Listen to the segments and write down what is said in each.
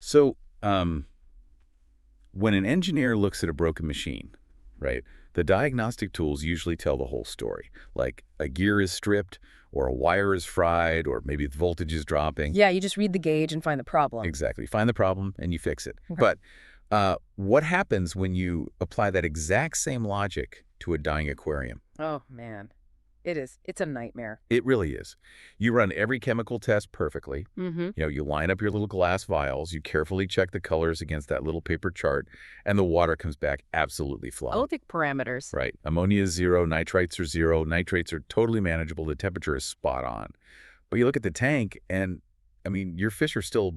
So, when an engineer looks at a broken machine, right, the diagnostic tools usually tell the whole story. Like a gear is stripped, or a wire is fried, or maybe the voltage is dropping. Yeah, you just read the gauge and find the problem. Exactly. Find the problem and you fix it. Okay. But what happens when you apply that exact same logic to a dying aquarium? Oh, man. It is. It's a nightmare. It really is. You run every chemical test perfectly. Mm-hmm. You line up your little glass vials, you carefully check the colors against that little paper chart, and the water comes back absolutely flawed. Olympic parameters. Right. Ammonia is 0, nitrites are 0, nitrates are totally manageable, the temperature is spot on. But you look at the tank and, I mean, your fish are still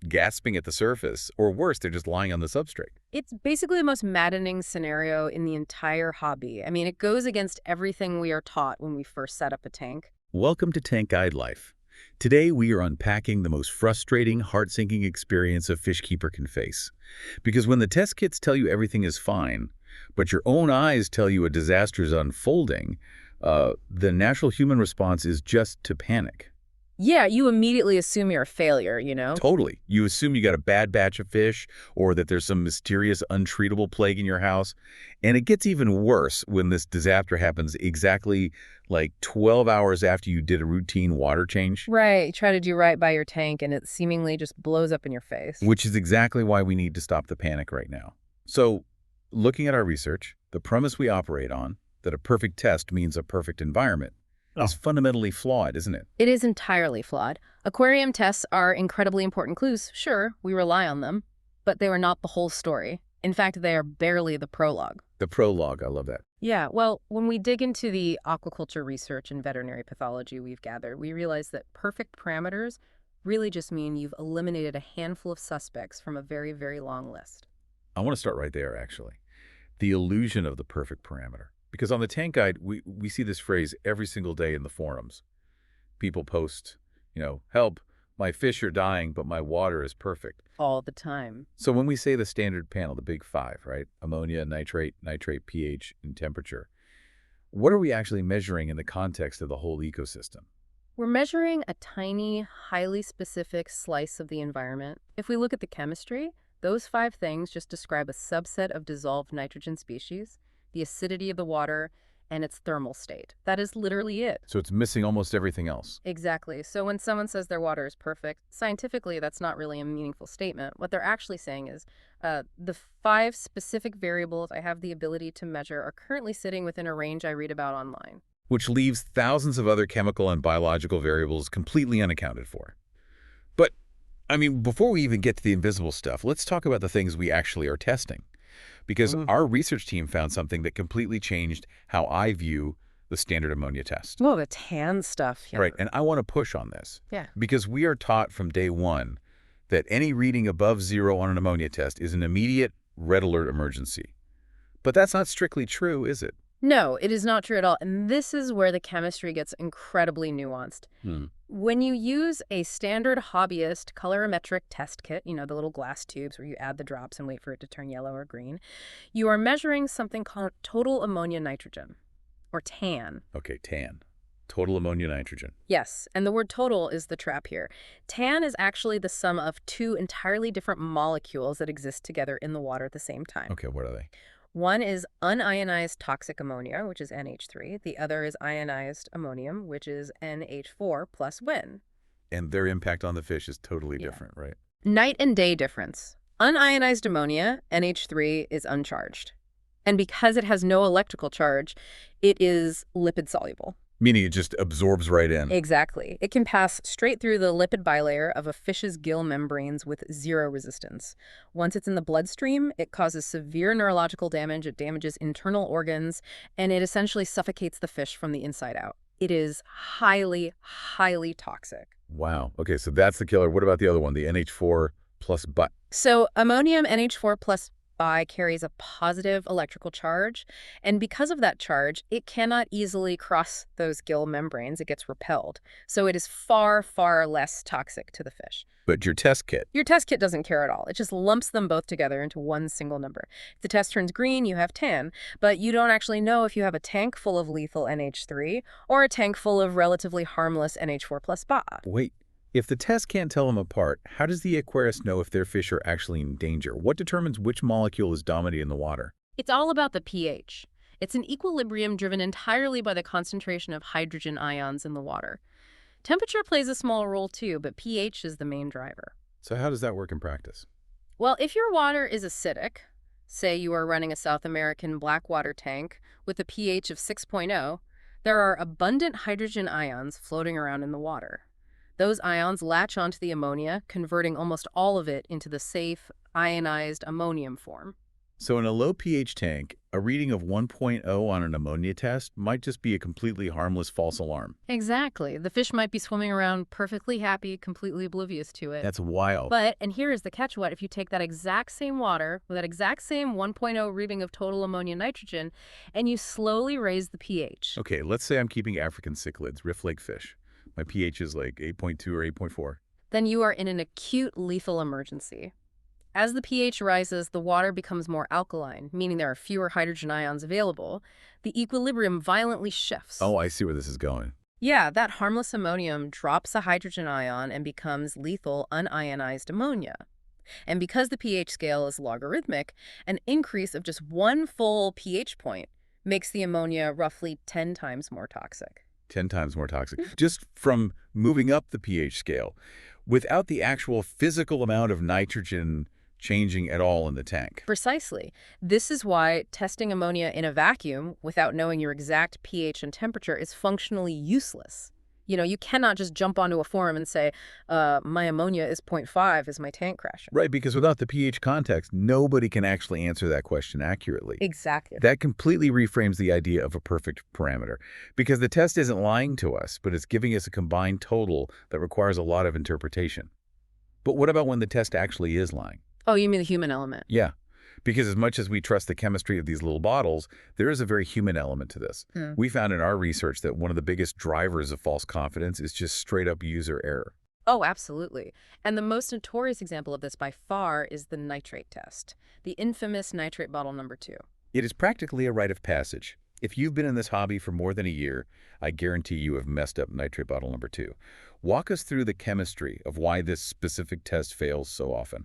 gasping at the surface, or worse, they're just lying on the substrate. It's basically the most maddening scenario in the entire hobby. I mean, it goes against everything we are taught when we first set up a tank. Welcome to Tank Guide Life. Today we are unpacking the most frustrating, heart-sinking experience a fish keeper can face. Because when the test kits tell you everything is fine, but your own eyes tell you a disaster is unfolding, the natural human response is just to panic. Yeah, you immediately assume you're a failure, you know? Totally. You assume you got a bad batch of fish or that there's some mysterious, untreatable plague in your house. And it gets even worse when this disaster happens exactly like 12 hours after you did a routine water change. Right. You try to do right by your tank and it seemingly just blows up in your face. Which is exactly why we need to stop the panic right now. So, looking at our research, the premise we operate on, that a perfect test means a perfect environment, is fundamentally flawed, isn't it? It is entirely flawed. Aquarium tests are incredibly important clues. Sure, we rely on them, but they are not the whole story. In fact, they are barely the prologue. The prologue, I love that. Yeah, well, when we dig into the aquaculture research and veterinary pathology we've gathered, we realize that perfect parameters really just mean you've eliminated a handful of suspects from a very, very long list. I want to start right there, actually. The illusion of the perfect parameter. Because on the Tank Guide, we see this phrase every single day in the forums. People post, help, my fish are dying, but my water is perfect. All the time. So when we say the standard panel, the big five, right? Ammonia, nitrate, pH, and temperature. What are we actually measuring in the context of the whole ecosystem? We're measuring a tiny, highly specific slice of the environment. If we look at the chemistry, those 5 things just describe a subset of dissolved nitrogen species, the acidity of the water, and its thermal state. That is literally it. So it's missing almost everything else. Exactly. So when someone says their water is perfect, scientifically, that's not really a meaningful statement. What they're actually saying is the 5 specific variables I have the ability to measure are currently sitting within a range I read about online. Which leaves thousands of other chemical and biological variables completely unaccounted for. But, I mean, before we even get to the invisible stuff, let's talk about the things we actually are testing. Because our research team found something that completely changed how I view the standard ammonia test. Oh, the tan stuff. Yeah. Right, and I want to push on this. Yeah. Because we are taught from day one that any reading above 0 on an ammonia test is an immediate red alert emergency. But that's not strictly true, is it? No, it is not true at all. And this is where the chemistry gets incredibly nuanced. When you use a standard hobbyist colorimetric test kit, the little glass tubes where you add the drops and wait for it to turn yellow or green, you are measuring something called total ammonia nitrogen, or TAN. Okay, TAN. Total ammonia nitrogen. Yes, and the word total is the trap here. TAN is actually the sum of 2 entirely different molecules that exist together in the water at the same time. Okay, what are they? One is unionized toxic ammonia, which is NH3. The other is ionized ammonium, which is NH4 plus Win. And their impact on the fish is totally different, right? Night and day difference. Unionized ammonia, NH3, is uncharged. And because it has no electrical charge, it is lipid soluble. Meaning it just absorbs right in. Exactly. It can pass straight through the lipid bilayer of a fish's gill membranes with 0 resistance. Once it's in the bloodstream, it causes severe neurological damage, it damages internal organs, and it essentially suffocates the fish from the inside out. It is highly, highly toxic. Wow. Okay, so that's the killer. What about the other one, the NH4 plus bi? So ammonium NH4 plus bi carries a positive electrical charge, and because of that charge, it cannot easily cross those gill membranes. It gets repelled. So it is far, far less toxic to the fish. But your test kit? Your test kit doesn't care at all. It just lumps them both together into one single number. If the test turns green, you have TAN, but you don't actually know if you have a tank full of lethal NH3 or a tank full of relatively harmless NH4 plus bi. Wait, If the test can't tell them apart, how does the aquarist know if their fish are actually in danger? What determines which molecule is dominant in the water? It's all about the pH. It's an equilibrium driven entirely by the concentration of hydrogen ions in the water. Temperature plays a small role too, but pH is the main driver. So how does that work in practice? Well, if your water is acidic, say you are running a South American blackwater tank with a pH of 6.0, there are abundant hydrogen ions floating around in the water. Those ions latch onto the ammonia, converting almost all of it into the safe, ionized ammonium form. So in a low pH tank, a reading of 1.0 on an ammonia test might just be a completely harmless false alarm. Exactly. The fish might be swimming around perfectly happy, completely oblivious to it. That's wild. But, and here is the catch, what if you take that exact same water with that exact same 1.0 reading of total ammonia nitrogen and you slowly raise the pH? Okay, let's say I'm keeping African cichlids, Riff Lake fish. My pH is like 8.2 or 8.4. Then you are in an acute lethal emergency. As the pH rises, the water becomes more alkaline, meaning there are fewer hydrogen ions available. The equilibrium violently shifts. Oh, I see where this is going. Yeah, that harmless ammonium drops a hydrogen ion and becomes lethal unionized ammonia. And because the pH scale is logarithmic, an increase of just one full pH point makes the ammonia roughly 10 times more toxic. 10 times more toxic. Just from moving up the pH scale, without the actual physical amount of nitrogen changing at all in the tank. Precisely. This is why testing ammonia in a vacuum without knowing your exact pH and temperature is functionally useless. You know, you cannot just jump onto a forum and say, my ammonia is 0.5, is my tank crashing? Right, because without the pH context, nobody can actually answer that question accurately. Exactly. That completely reframes the idea of a perfect parameter, because the test isn't lying to us, but it's giving us a combined total that requires a lot of interpretation. But what about when the test actually is lying? Oh, you mean the human element? Yeah, because as much as we trust the chemistry of these little bottles, there is a very human element to this. We found in our research that one of the biggest drivers of false confidence is just straight-up user error. Oh, absolutely. And the most notorious example of this by far is the nitrate test, the infamous nitrate bottle number 2. It is practically a rite of passage. If you've been in this hobby for more than a year, I guarantee you have messed up nitrate bottle number 2. Walk us through the chemistry of why this specific test fails so often.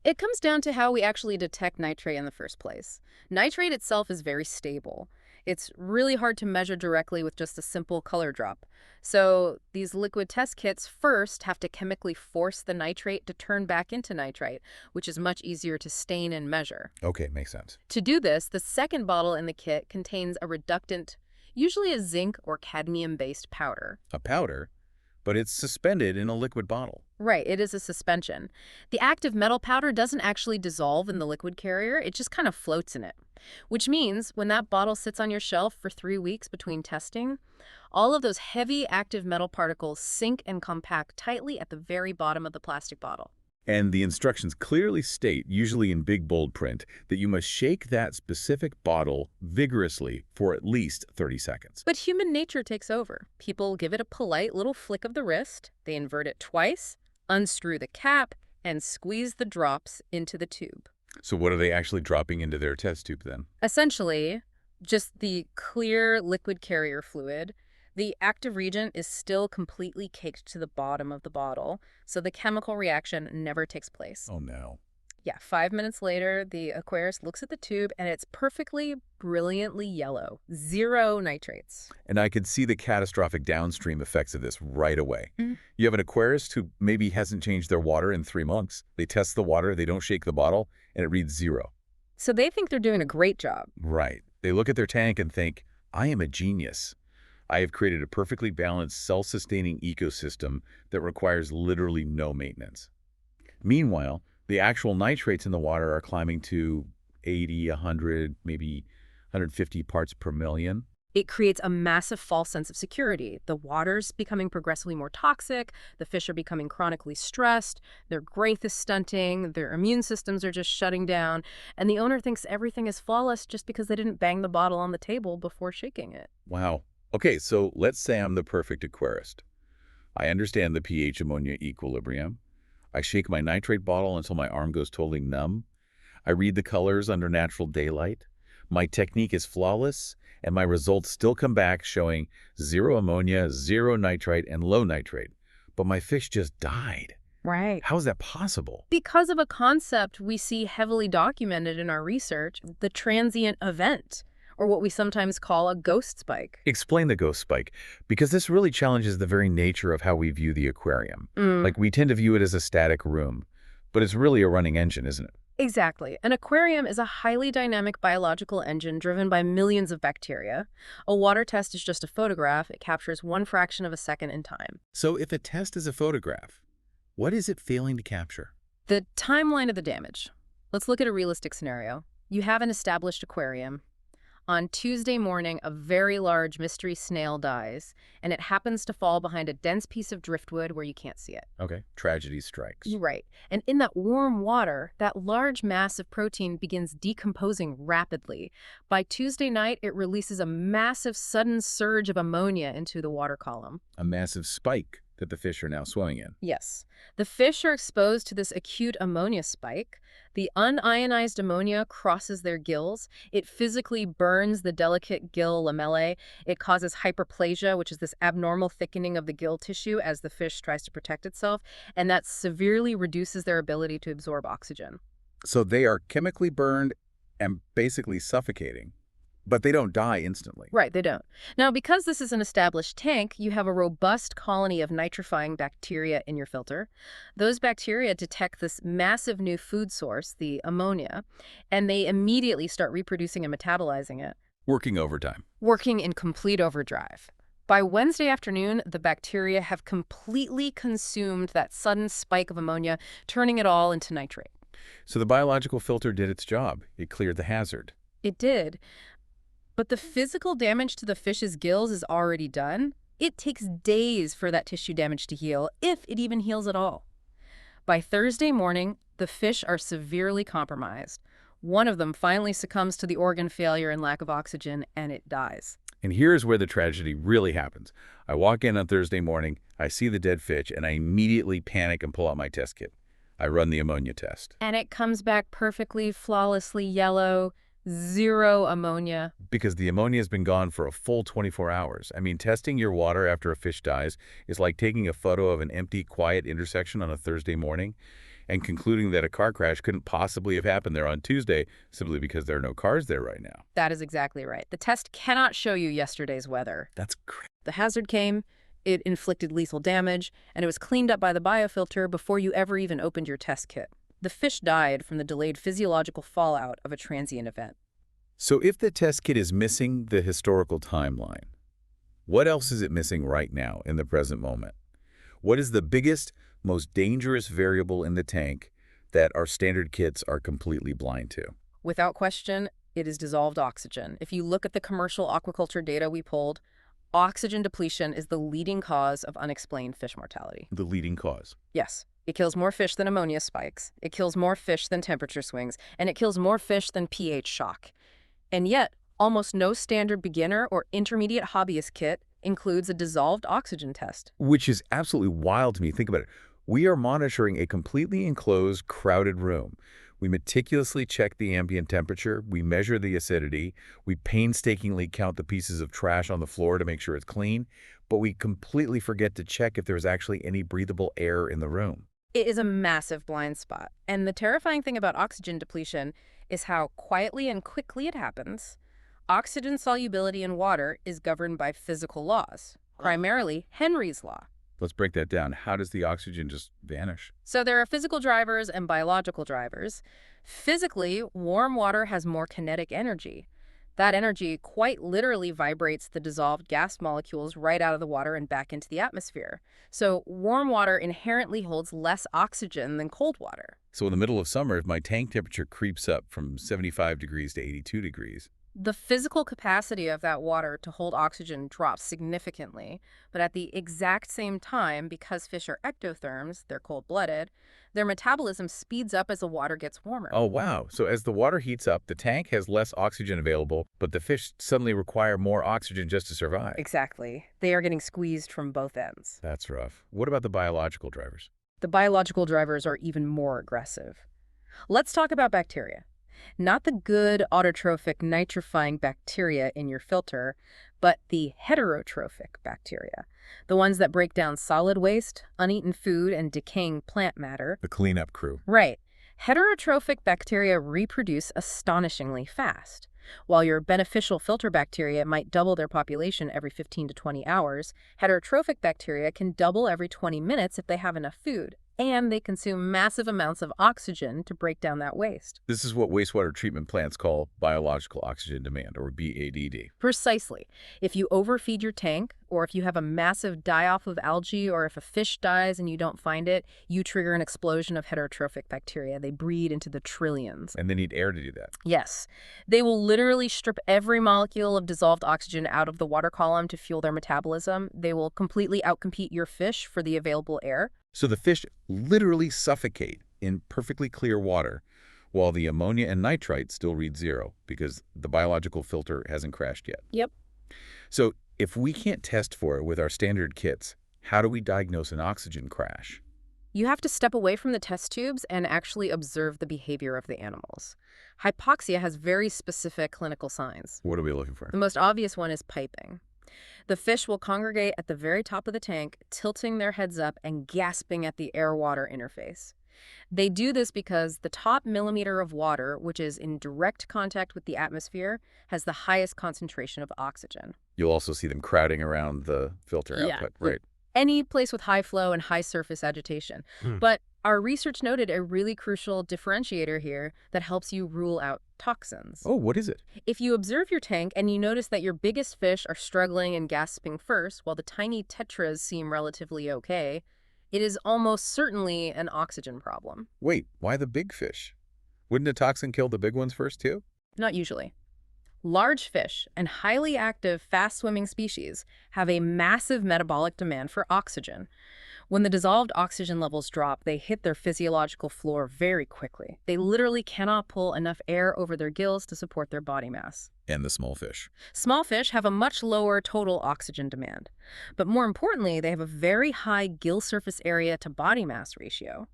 It comes down to how we actually detect nitrate in the first place. Nitrate itself is very stable. It's really hard to measure directly with just a simple color drop. So these liquid test kits first have to chemically force the nitrate to turn back into nitrite, which is much easier to stain and measure. Okay, makes sense. To do this, the second bottle in the kit contains a reductant, usually a zinc or cadmium-based powder. A powder, but it's suspended in a liquid bottle. Right, it is a suspension. The active metal powder doesn't actually dissolve in the liquid carrier, it just kind of floats in it. Which means when that bottle sits on your shelf for 3 weeks between testing, all of those heavy active metal particles sink and compact tightly at the very bottom of the plastic bottle. And the instructions clearly state, usually in big bold print, that you must shake that specific bottle vigorously for at least 30 seconds. But human nature takes over. People give it a polite little flick of the wrist, they invert it twice, unscrew the cap, and squeeze the drops into the tube. So what are they actually dropping into their test tube then? Essentially, just the clear liquid carrier fluid. The active reagent is still completely caked to the bottom of the bottle, so the chemical reaction never takes place. Oh no. Yeah, 5 minutes later, the aquarist looks at the tube and it's perfectly, brilliantly yellow. 0 nitrates. And I could see the catastrophic downstream effects of this right away. You have an aquarist who maybe hasn't changed their water in 3 months. They test the water, they don't shake the bottle, and it reads 0. So they think they're doing a great job. Right. They look at their tank and think, I am a genius. I have created a perfectly balanced, self-sustaining ecosystem that requires literally no maintenance. Meanwhile, the actual nitrates in the water are climbing to 80, 100, maybe 150 parts per million. It creates a massive false sense of security. The water's becoming progressively more toxic, the fish are becoming chronically stressed, their growth is stunting, their immune systems are just shutting down, and the owner thinks everything is flawless just because they didn't bang the bottle on the table before shaking it. Wow. Okay, so let's say I'm the perfect aquarist. I understand the pH ammonia equilibrium. I shake my nitrate bottle until my arm goes totally numb. I read the colors under natural daylight. My technique is flawless, and my results still come back showing 0 ammonia, 0 nitrite, and low nitrate. but my fish just died. Right. How is that possible? Because of a concept we see heavily documented in our research, the transient event, or what we sometimes call a ghost spike. Explain the ghost spike, because this really challenges the very nature of how we view the aquarium. Like, we tend to view it as a static room, but it's really a running engine, isn't it? Exactly. An aquarium is a highly dynamic biological engine driven by millions of bacteria. A water test is just a photograph. It captures one fraction of a second in time. So if a test is a photograph, what is it failing to capture? The timeline of the damage. Let's look at a realistic scenario. You have an established aquarium. On Tuesday morning, a very large mystery snail dies, and it happens to fall behind a dense piece of driftwood where you can't see it. Okay, tragedy strikes. Right. And in that warm water, that large mass of protein begins decomposing rapidly. By Tuesday night, it releases a massive sudden surge of ammonia into the water column. A massive spike that the fish are now swimming in. Yes. The fish are exposed to this acute ammonia spike. The unionized ammonia crosses their gills. It physically burns the delicate gill lamellae. It causes hyperplasia, which is this abnormal thickening of the gill tissue as the fish tries to protect itself, and that severely reduces their ability to absorb oxygen. So they are chemically burned and basically suffocating, but they don't die instantly. Right, they don't. Now, because this is an established tank, you have a robust colony of nitrifying bacteria in your filter. Those bacteria detect this massive new food source, the ammonia, and they immediately start reproducing and metabolizing it, Working overtime. working in complete overdrive. By Wednesday afternoon, the bacteria have completely consumed that sudden spike of ammonia, turning it all into nitrate. So the biological filter did its job. It cleared the hazard. It did. But the physical damage to the fish's gills is already done. It takes days for that tissue damage to heal, if it even heals at all. By Thursday morning, the fish are severely compromised. One of them finally succumbs to the organ failure and lack of oxygen, and it dies. And here's where the tragedy really happens. I walk in on Thursday morning, I see the dead fish, and I immediately panic and pull out my test kit. I run the ammonia test. And it comes back perfectly, flawlessly yellow, zero ammonia. Because the ammonia has been gone for a full 24 hours. I mean, testing your water after a fish dies is like taking a photo of an empty, quiet intersection on a Thursday morning and concluding that a car crash couldn't possibly have happened there on Tuesday simply because there are no cars there right now. That is exactly right. The test cannot show you yesterday's weather. That's crazy. The hazard came, it inflicted lethal damage, and it was cleaned up by the biofilter before you ever even opened your test kit. The fish died from the delayed physiological fallout of a transient event. So if the test kit is missing the historical timeline, what else is it missing right now in the present moment? What is the biggest, most dangerous variable in the tank that our standard kits are completely blind to? Without question, it is dissolved oxygen. If you look at the commercial aquaculture data we pulled, oxygen depletion is the leading cause of unexplained fish mortality. The leading cause. Yes. It kills more fish than ammonia spikes. It kills more fish than temperature swings. And it kills more fish than pH shock. And yet, almost no standard beginner or intermediate hobbyist kit includes a dissolved oxygen test. Which is absolutely wild to me. Think about it. We are monitoring a completely enclosed, crowded room. We meticulously check the ambient temperature, we measure the acidity, we painstakingly count the pieces of trash on the floor to make sure it's clean, but we completely forget to check if there's actually any breathable air in the room. It is a massive blind spot. And the terrifying thing about oxygen depletion is how quietly and quickly it happens. Oxygen solubility in water is governed by physical laws, primarily Henry's law. Let's break that down. How does the oxygen just vanish? So there are physical drivers and biological drivers. Physically, warm water has more kinetic energy. That energy quite literally vibrates the dissolved gas molecules right out of the water and back into the atmosphere. So warm water inherently holds less oxygen than cold water. So in the middle of summer, if my tank temperature creeps up from 75 degrees to 82 degrees, the physical capacity of that water to hold oxygen drops significantly, but at the exact same time, because fish are ectotherms, they're cold-blooded, their metabolism speeds up as the water gets warmer. oh wow. So as the water heats up, the tank has less oxygen available, but the fish suddenly require more oxygen just to survive. Exactly. They are getting squeezed from both ends. That's rough. What about the biological drivers? The biological drivers are even more aggressive. Let's talk about bacteria. Not the good autotrophic nitrifying bacteria in your filter, but the heterotrophic bacteria, the ones that break down solid waste, uneaten food, and decaying plant matter. The cleanup crew. Right. Heterotrophic bacteria reproduce astonishingly fast. While your beneficial filter bacteria might double their population every 15 to 20 hours, heterotrophic bacteria can double every 20 minutes if they have enough food. And they consume massive amounts of oxygen to break down that waste. This is what wastewater treatment plants call biological oxygen demand, or BADD. Precisely. If you overfeed your tank, or if you have a massive die-off of algae, or if a fish dies and you don't find it, you trigger an explosion of heterotrophic bacteria. They breed into the trillions. And they need air to do that. Yes. They will literally strip every molecule of dissolved oxygen out of the water column to fuel their metabolism. They will completely outcompete your fish for the available air. So the fish literally suffocate in perfectly clear water, while the ammonia and nitrite still read 0 because the biological filter hasn't crashed yet. Yep. So if we can't test for it with our standard kits, how do we diagnose an oxygen crash? You have to step away from the test tubes and actually observe the behavior of the animals. Hypoxia has very specific clinical signs. What are we looking for? The most obvious one is piping. The fish will congregate at the very top of the tank, tilting their heads up and gasping at the air-water interface. They do this because the top millimeter of water, which is in direct contact with the atmosphere, has the highest concentration of oxygen. You'll also see them crowding around the filter output, right? Any place with high flow and high surface agitation. But our research noted a really crucial differentiator here that helps you rule out toxins. Oh, what is it? If you observe your tank and you notice that your biggest fish are struggling and gasping first, while the tiny tetras seem relatively okay, it is almost certainly an oxygen problem. Wait, why the big fish? Wouldn't a toxin kill the big ones first, too? Not usually. Large fish and highly active, fast-swimming species have a massive metabolic demand for oxygen. When the dissolved oxygen levels drop, they hit their physiological floor very quickly. They literally cannot pull enough air over their gills to support their body mass. And the small fish. Small fish have a much lower total oxygen demand. But more importantly, they have a very high gill surface area to body mass ratio.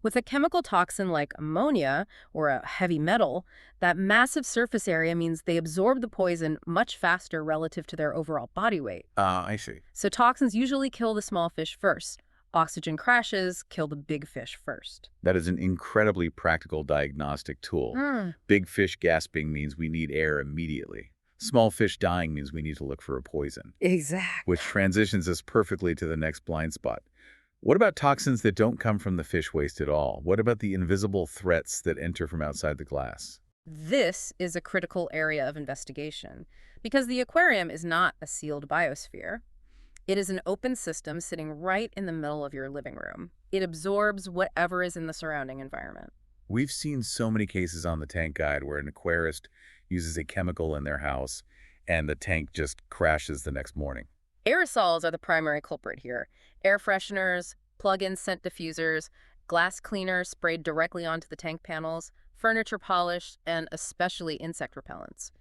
With a chemical toxin like ammonia or a heavy metal, that massive surface area means they absorb the poison much faster relative to their overall body weight. I see. So toxins usually kill the small fish first. Oxygen crashes kill the big fish first. That is an incredibly practical diagnostic tool. Big fish gasping means we need air immediately. Small fish dying means we need to look for a poison. Exactly. Which transitions us perfectly to the next blind spot. What about toxins that don't come from the fish waste at all? What about the invisible threats that enter from outside the glass? This is a critical area of investigation because the aquarium is not a sealed biosphere. It is an open system sitting right in the middle of your living room. It absorbs whatever is in the surrounding environment. We've seen so many cases on the Tank Guide where an aquarist uses a chemical in their house and the tank just crashes the next morning. Aerosols are the primary culprit here. Air fresheners, plug-in scent diffusers, glass cleaners sprayed directly onto the tank panels, furniture polish, and especially insect repellents.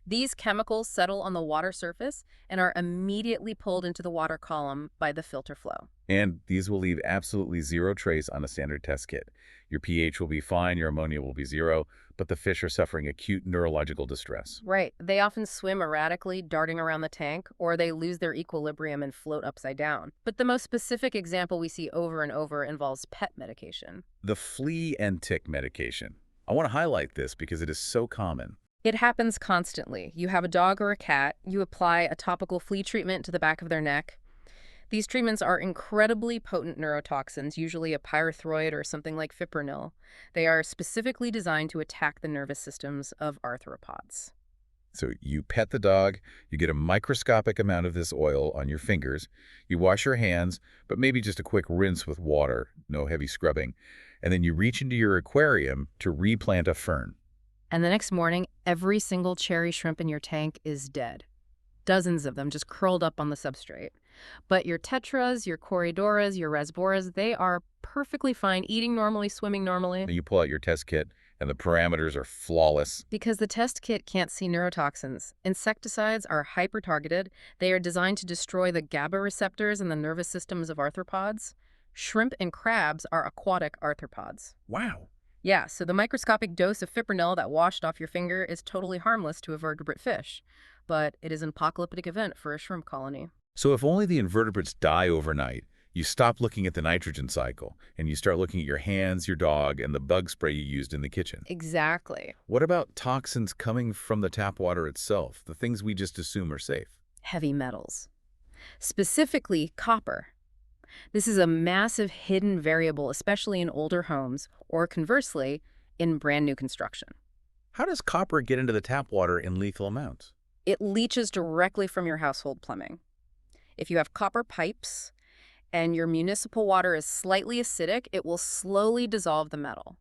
These chemicals settle on the water surface and are immediately pulled into the water column by the filter flow. And these will leave absolutely 0 trace on a standard test kit. Your pH will be fine, your ammonia will be 0, but the fish are suffering acute neurological distress. Right. They often swim erratically, darting around the tank, or they lose their equilibrium and float upside down. But the most specific example we see over and over involves pet medication. The flea and tick medication. I want to highlight this because it is so common. It happens constantly. You have a dog or a cat, you apply a topical flea treatment to the back of their neck. These treatments are incredibly potent neurotoxins, usually a pyrethroid or something like fipronil. They are specifically designed to attack the nervous systems of arthropods. So you pet the dog, you get a microscopic amount of this oil on your fingers, you wash your hands, but maybe just a quick rinse with water, no heavy scrubbing, and then you reach into your aquarium to replant a fern. And the next morning, every single cherry shrimp in your tank is dead. Dozens of them just curled up on the substrate. But your tetras, your corydoras, your rasboras, they are perfectly fine, eating normally, swimming normally. Then you pull out your test kit, and the parameters are flawless. Because the test kit can't see neurotoxins. Insecticides are hyper-targeted. They are designed to destroy the GABA receptors in the nervous systems of arthropods. Shrimp and crabs are aquatic arthropods. Wow. Yeah, so the microscopic dose of fipronil that washed off your finger is totally harmless to a vertebrate fish, but it is an apocalyptic event for a shrimp colony. So if only the invertebrates die overnight, you stop looking at the nitrogen cycle, and you start looking at your hands, your dog, and the bug spray you used in the kitchen. Exactly. What about toxins coming from the tap water itself, the things we just assume are safe? Heavy metals. Specifically, copper. This is a massive hidden variable, especially in older homes, or conversely, in brand new construction. How does copper get into the tap water in lethal amounts? It leaches directly from your household plumbing. If you have copper pipes and your municipal water is slightly acidic, it will slowly dissolve the metal.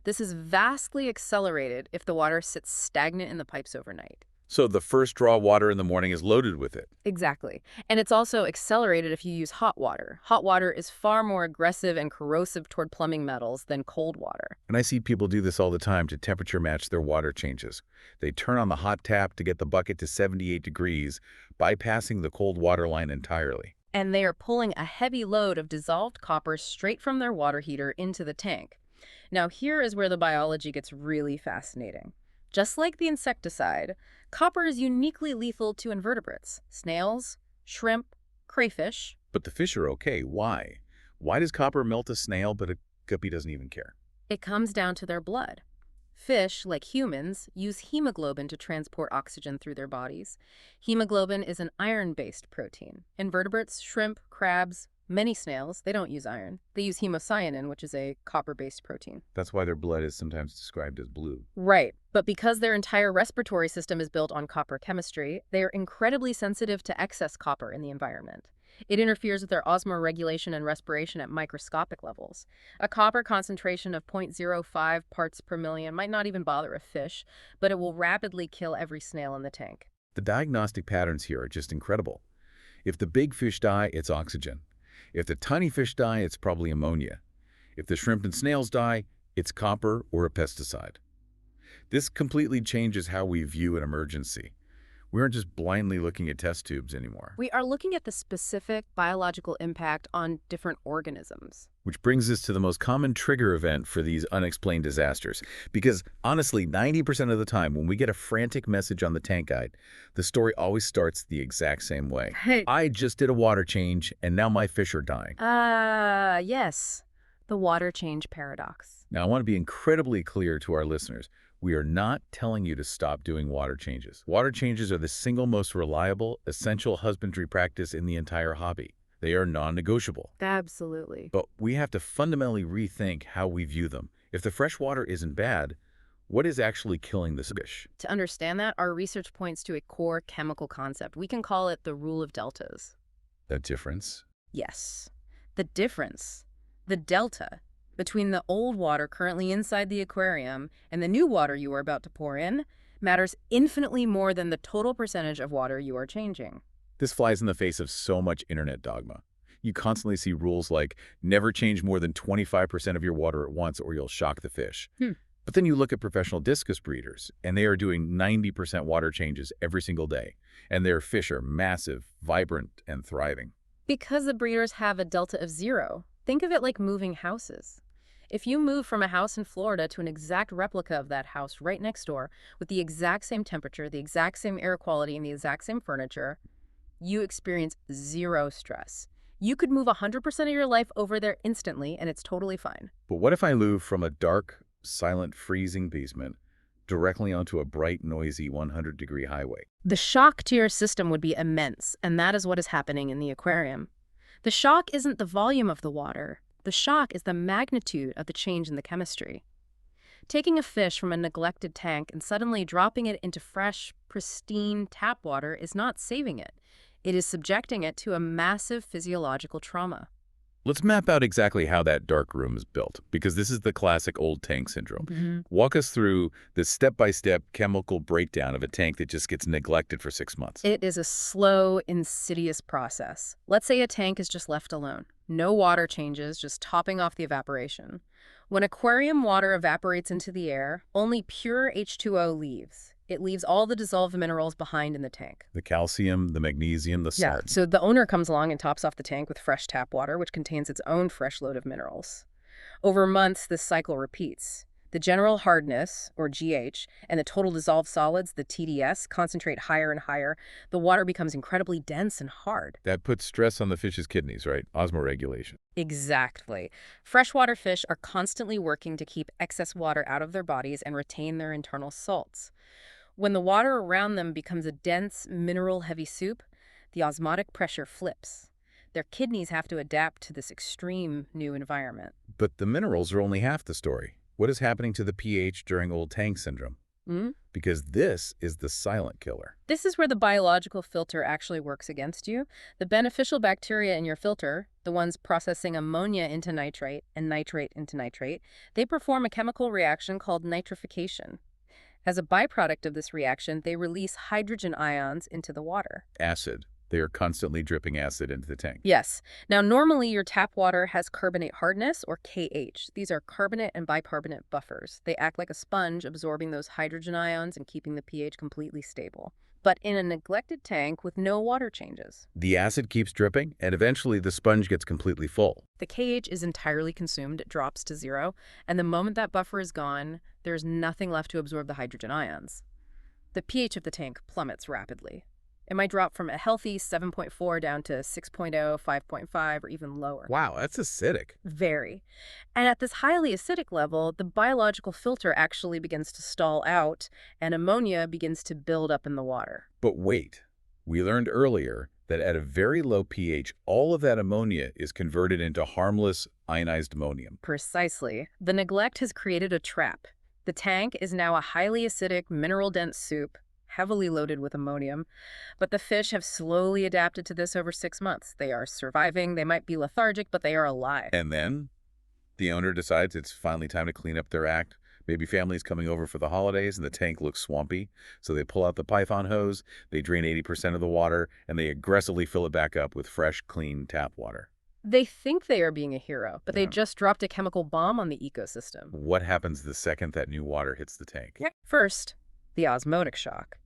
This is vastly accelerated if the water sits stagnant in the pipes overnight. So the first draw of water in the morning is loaded with it. Exactly. And it's also accelerated if you use hot water. Hot water is far more aggressive and corrosive toward plumbing metals than cold water. And I see people do this all the time to temperature match their water changes. They turn on the hot tap to get the bucket to 78 degrees, bypassing the cold water line entirely. And they are pulling a heavy load of dissolved copper straight from their water heater into the tank. Now here is where the biology gets really fascinating. Just like the insecticide, copper is uniquely lethal to invertebrates, snails, shrimp, crayfish. But the fish are okay. Why? Why does copper melt a snail, but a guppy doesn't even care? It comes down to their blood. Fish, like humans, use hemoglobin to transport oxygen through their bodies. Hemoglobin is an iron-based protein. Invertebrates, shrimp, crabs, many snails, they don't use iron. They use hemocyanin, which is a copper-based protein. That's why their blood is sometimes described as blue. Right, but because their entire respiratory system is built on copper chemistry, they are incredibly sensitive to excess copper in the environment. It interferes with their osmoregulation and respiration at microscopic levels. A copper concentration of 0.05 parts per million might not even bother a fish, but it will rapidly kill every snail in the tank. The diagnostic patterns here are just incredible. If the big fish die, it's oxygen. If the tiny fish die, it's probably ammonia. If the shrimp and snails die, it's copper or a pesticide. This completely changes how we view an emergency. We aren't just blindly looking at test tubes anymore. We are looking at the specific biological impact on different organisms. Which brings us to the most common trigger event for these unexplained disasters. Because honestly, 90% of the time when we get a frantic message on the tank guide, the story always starts the exact same way. I just did a water change and now my fish are dying. Yes. The water change paradox. Now, I want to be incredibly clear to our listeners. We are not telling you to stop doing water changes. Water changes are the single most reliable, essential husbandry practice in the entire hobby. They are non-negotiable. Absolutely. But we have to fundamentally rethink how we view them. If the fresh water isn't bad, what is actually killing this fish? To understand that, our research points to a core chemical concept. We can call it the rule of deltas. The difference? Yes. The difference, the delta, between the old water currently inside the aquarium and the new water you are about to pour in matters infinitely more than the total percentage of water you are changing. This flies in the face of so much internet dogma. You constantly see rules like never change more than 25% of your water at once or you'll shock the fish. But then you look at professional discus breeders, and they are doing 90% water changes every single day. And their fish are massive, vibrant, and thriving. Because the breeders have a delta of 0. Think of it like moving houses. If you move from a house in Florida to an exact replica of that house right next door with the exact same temperature, the exact same air quality, and the exact same furniture, you experience 0 stress. You could move 100% of your life over there instantly, and it's totally fine. But what if I move from a dark, silent, freezing basement directly onto a bright, noisy 100-degree highway? The shock to your system would be immense, and that is what is happening in the aquarium. The shock isn't the volume of the water. The shock is the magnitude of the change in the chemistry. Taking a fish from a neglected tank and suddenly dropping it into fresh, pristine tap water is not saving it. It is subjecting it to a massive physiological trauma. Let's map out exactly how that dark room is built, because this is the classic old tank syndrome. Walk us through the step-by-step chemical breakdown of a tank that just gets neglected for 6 months. It is a slow, insidious process. Let's say a tank is just left alone. No water changes, just topping off the evaporation. When aquarium water evaporates into the air, only pure H2O leaves. It leaves all the dissolved minerals behind in the tank. The calcium, the magnesium, the salt. Yeah, so the owner comes along and tops off the tank with fresh tap water, which contains its own fresh load of minerals. Over months, this cycle repeats. The general hardness, or GH, and the total dissolved solids, the TDS, concentrate higher and higher. The water becomes incredibly dense and hard. That puts stress on the fish's kidneys, right? Osmoregulation. Exactly. Freshwater fish are constantly working to keep excess water out of their bodies and retain their internal salts. When the water around them becomes a dense, mineral-heavy soup, the osmotic pressure flips. Their kidneys have to adapt to this extreme new environment. But the minerals are only half the story. What is happening to the pH during old tank syndrome? Because this is the silent killer. This is where the biological filter actually works against you. The beneficial bacteria in your filter, the ones processing ammonia into nitrite and nitrate into nitrate, they perform a chemical reaction called nitrification. As a byproduct of this reaction, they release hydrogen ions into the water. Acid. They are constantly dripping acid into the tank. Yes. Now, normally your tap water has carbonate hardness, or KH. These are carbonate and bicarbonate buffers. They act like a sponge, absorbing those hydrogen ions and keeping the pH completely stable. But in a neglected tank with no water changes, The acid keeps dripping, and eventually the sponge gets completely full. the KH is entirely consumed, it drops to zero, and the moment that buffer is gone, there's nothing left to absorb the hydrogen ions. The pH of the tank plummets rapidly. It might drop from a healthy 7.4 down to 6.0, 5.5, or even lower. Wow, that's acidic. Very. And at this highly acidic level, the biological filter actually begins to stall out, and ammonia begins to build up in the water. But wait, we learned earlier that at a very low pH, all of that ammonia is converted into harmless ionized ammonium. Precisely. The neglect has created a trap. The tank is now a highly acidic, mineral-dense soup, heavily loaded with ammonium, but the fish have slowly adapted to this over 6 months. They are surviving, they might be lethargic, but they are alive. And then the owner decides it's finally time to clean up their act. Maybe family's coming over for the holidays and the tank looks swampy, so they pull out the python hose, they drain 80% of the water, and they aggressively fill it back up with fresh, clean tap water. They think they are being a hero, but they just dropped a chemical bomb on the ecosystem. What happens the second that new water hits the tank? First, the osmotic shock.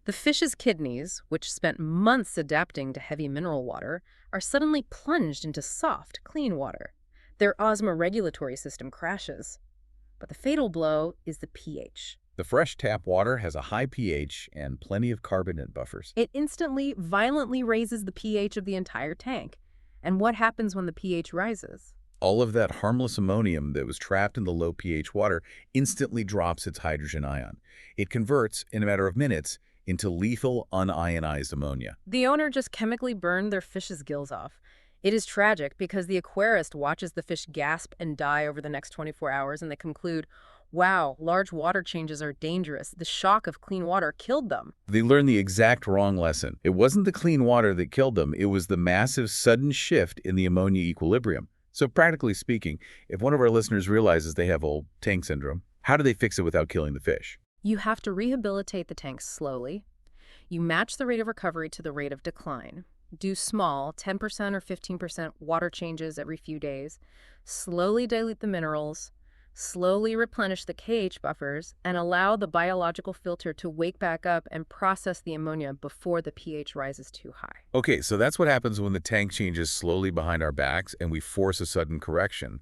The fish's kidneys, which spent months adapting to heavy mineral water, are suddenly plunged into soft, clean water. Their osmoregulatory system crashes. But the fatal blow is the pH. The fresh tap water has a high pH and plenty of carbonate buffers. It instantly, violently raises the pH of the entire tank. And what happens when the pH rises? All of that harmless ammonium that was trapped in the low pH water instantly drops its hydrogen ion. It converts, in a matter of minutes, into lethal unionized ammonia. The owner just chemically burned their fish's gills off. It is tragic because the aquarist watches the fish gasp and die over the next 24 hours, and they conclude, wow, large water changes are dangerous. The shock of clean water killed them. They learned the exact wrong lesson. It wasn't the clean water that killed them. It was the massive sudden shift in the ammonia equilibrium. So practically speaking, if one of our listeners realizes they have old tank syndrome, how do they fix it without killing the fish? You have to rehabilitate the tank slowly. You match the rate of recovery to the rate of decline. Do small, 10% or 15% water changes every few days. Slowly dilute the minerals. Slowly replenish the KH buffers and allow the biological filter to wake back up and process the ammonia before the pH rises too high. Okay, so that's what happens when the tank changes slowly behind our backs and we force a sudden correction.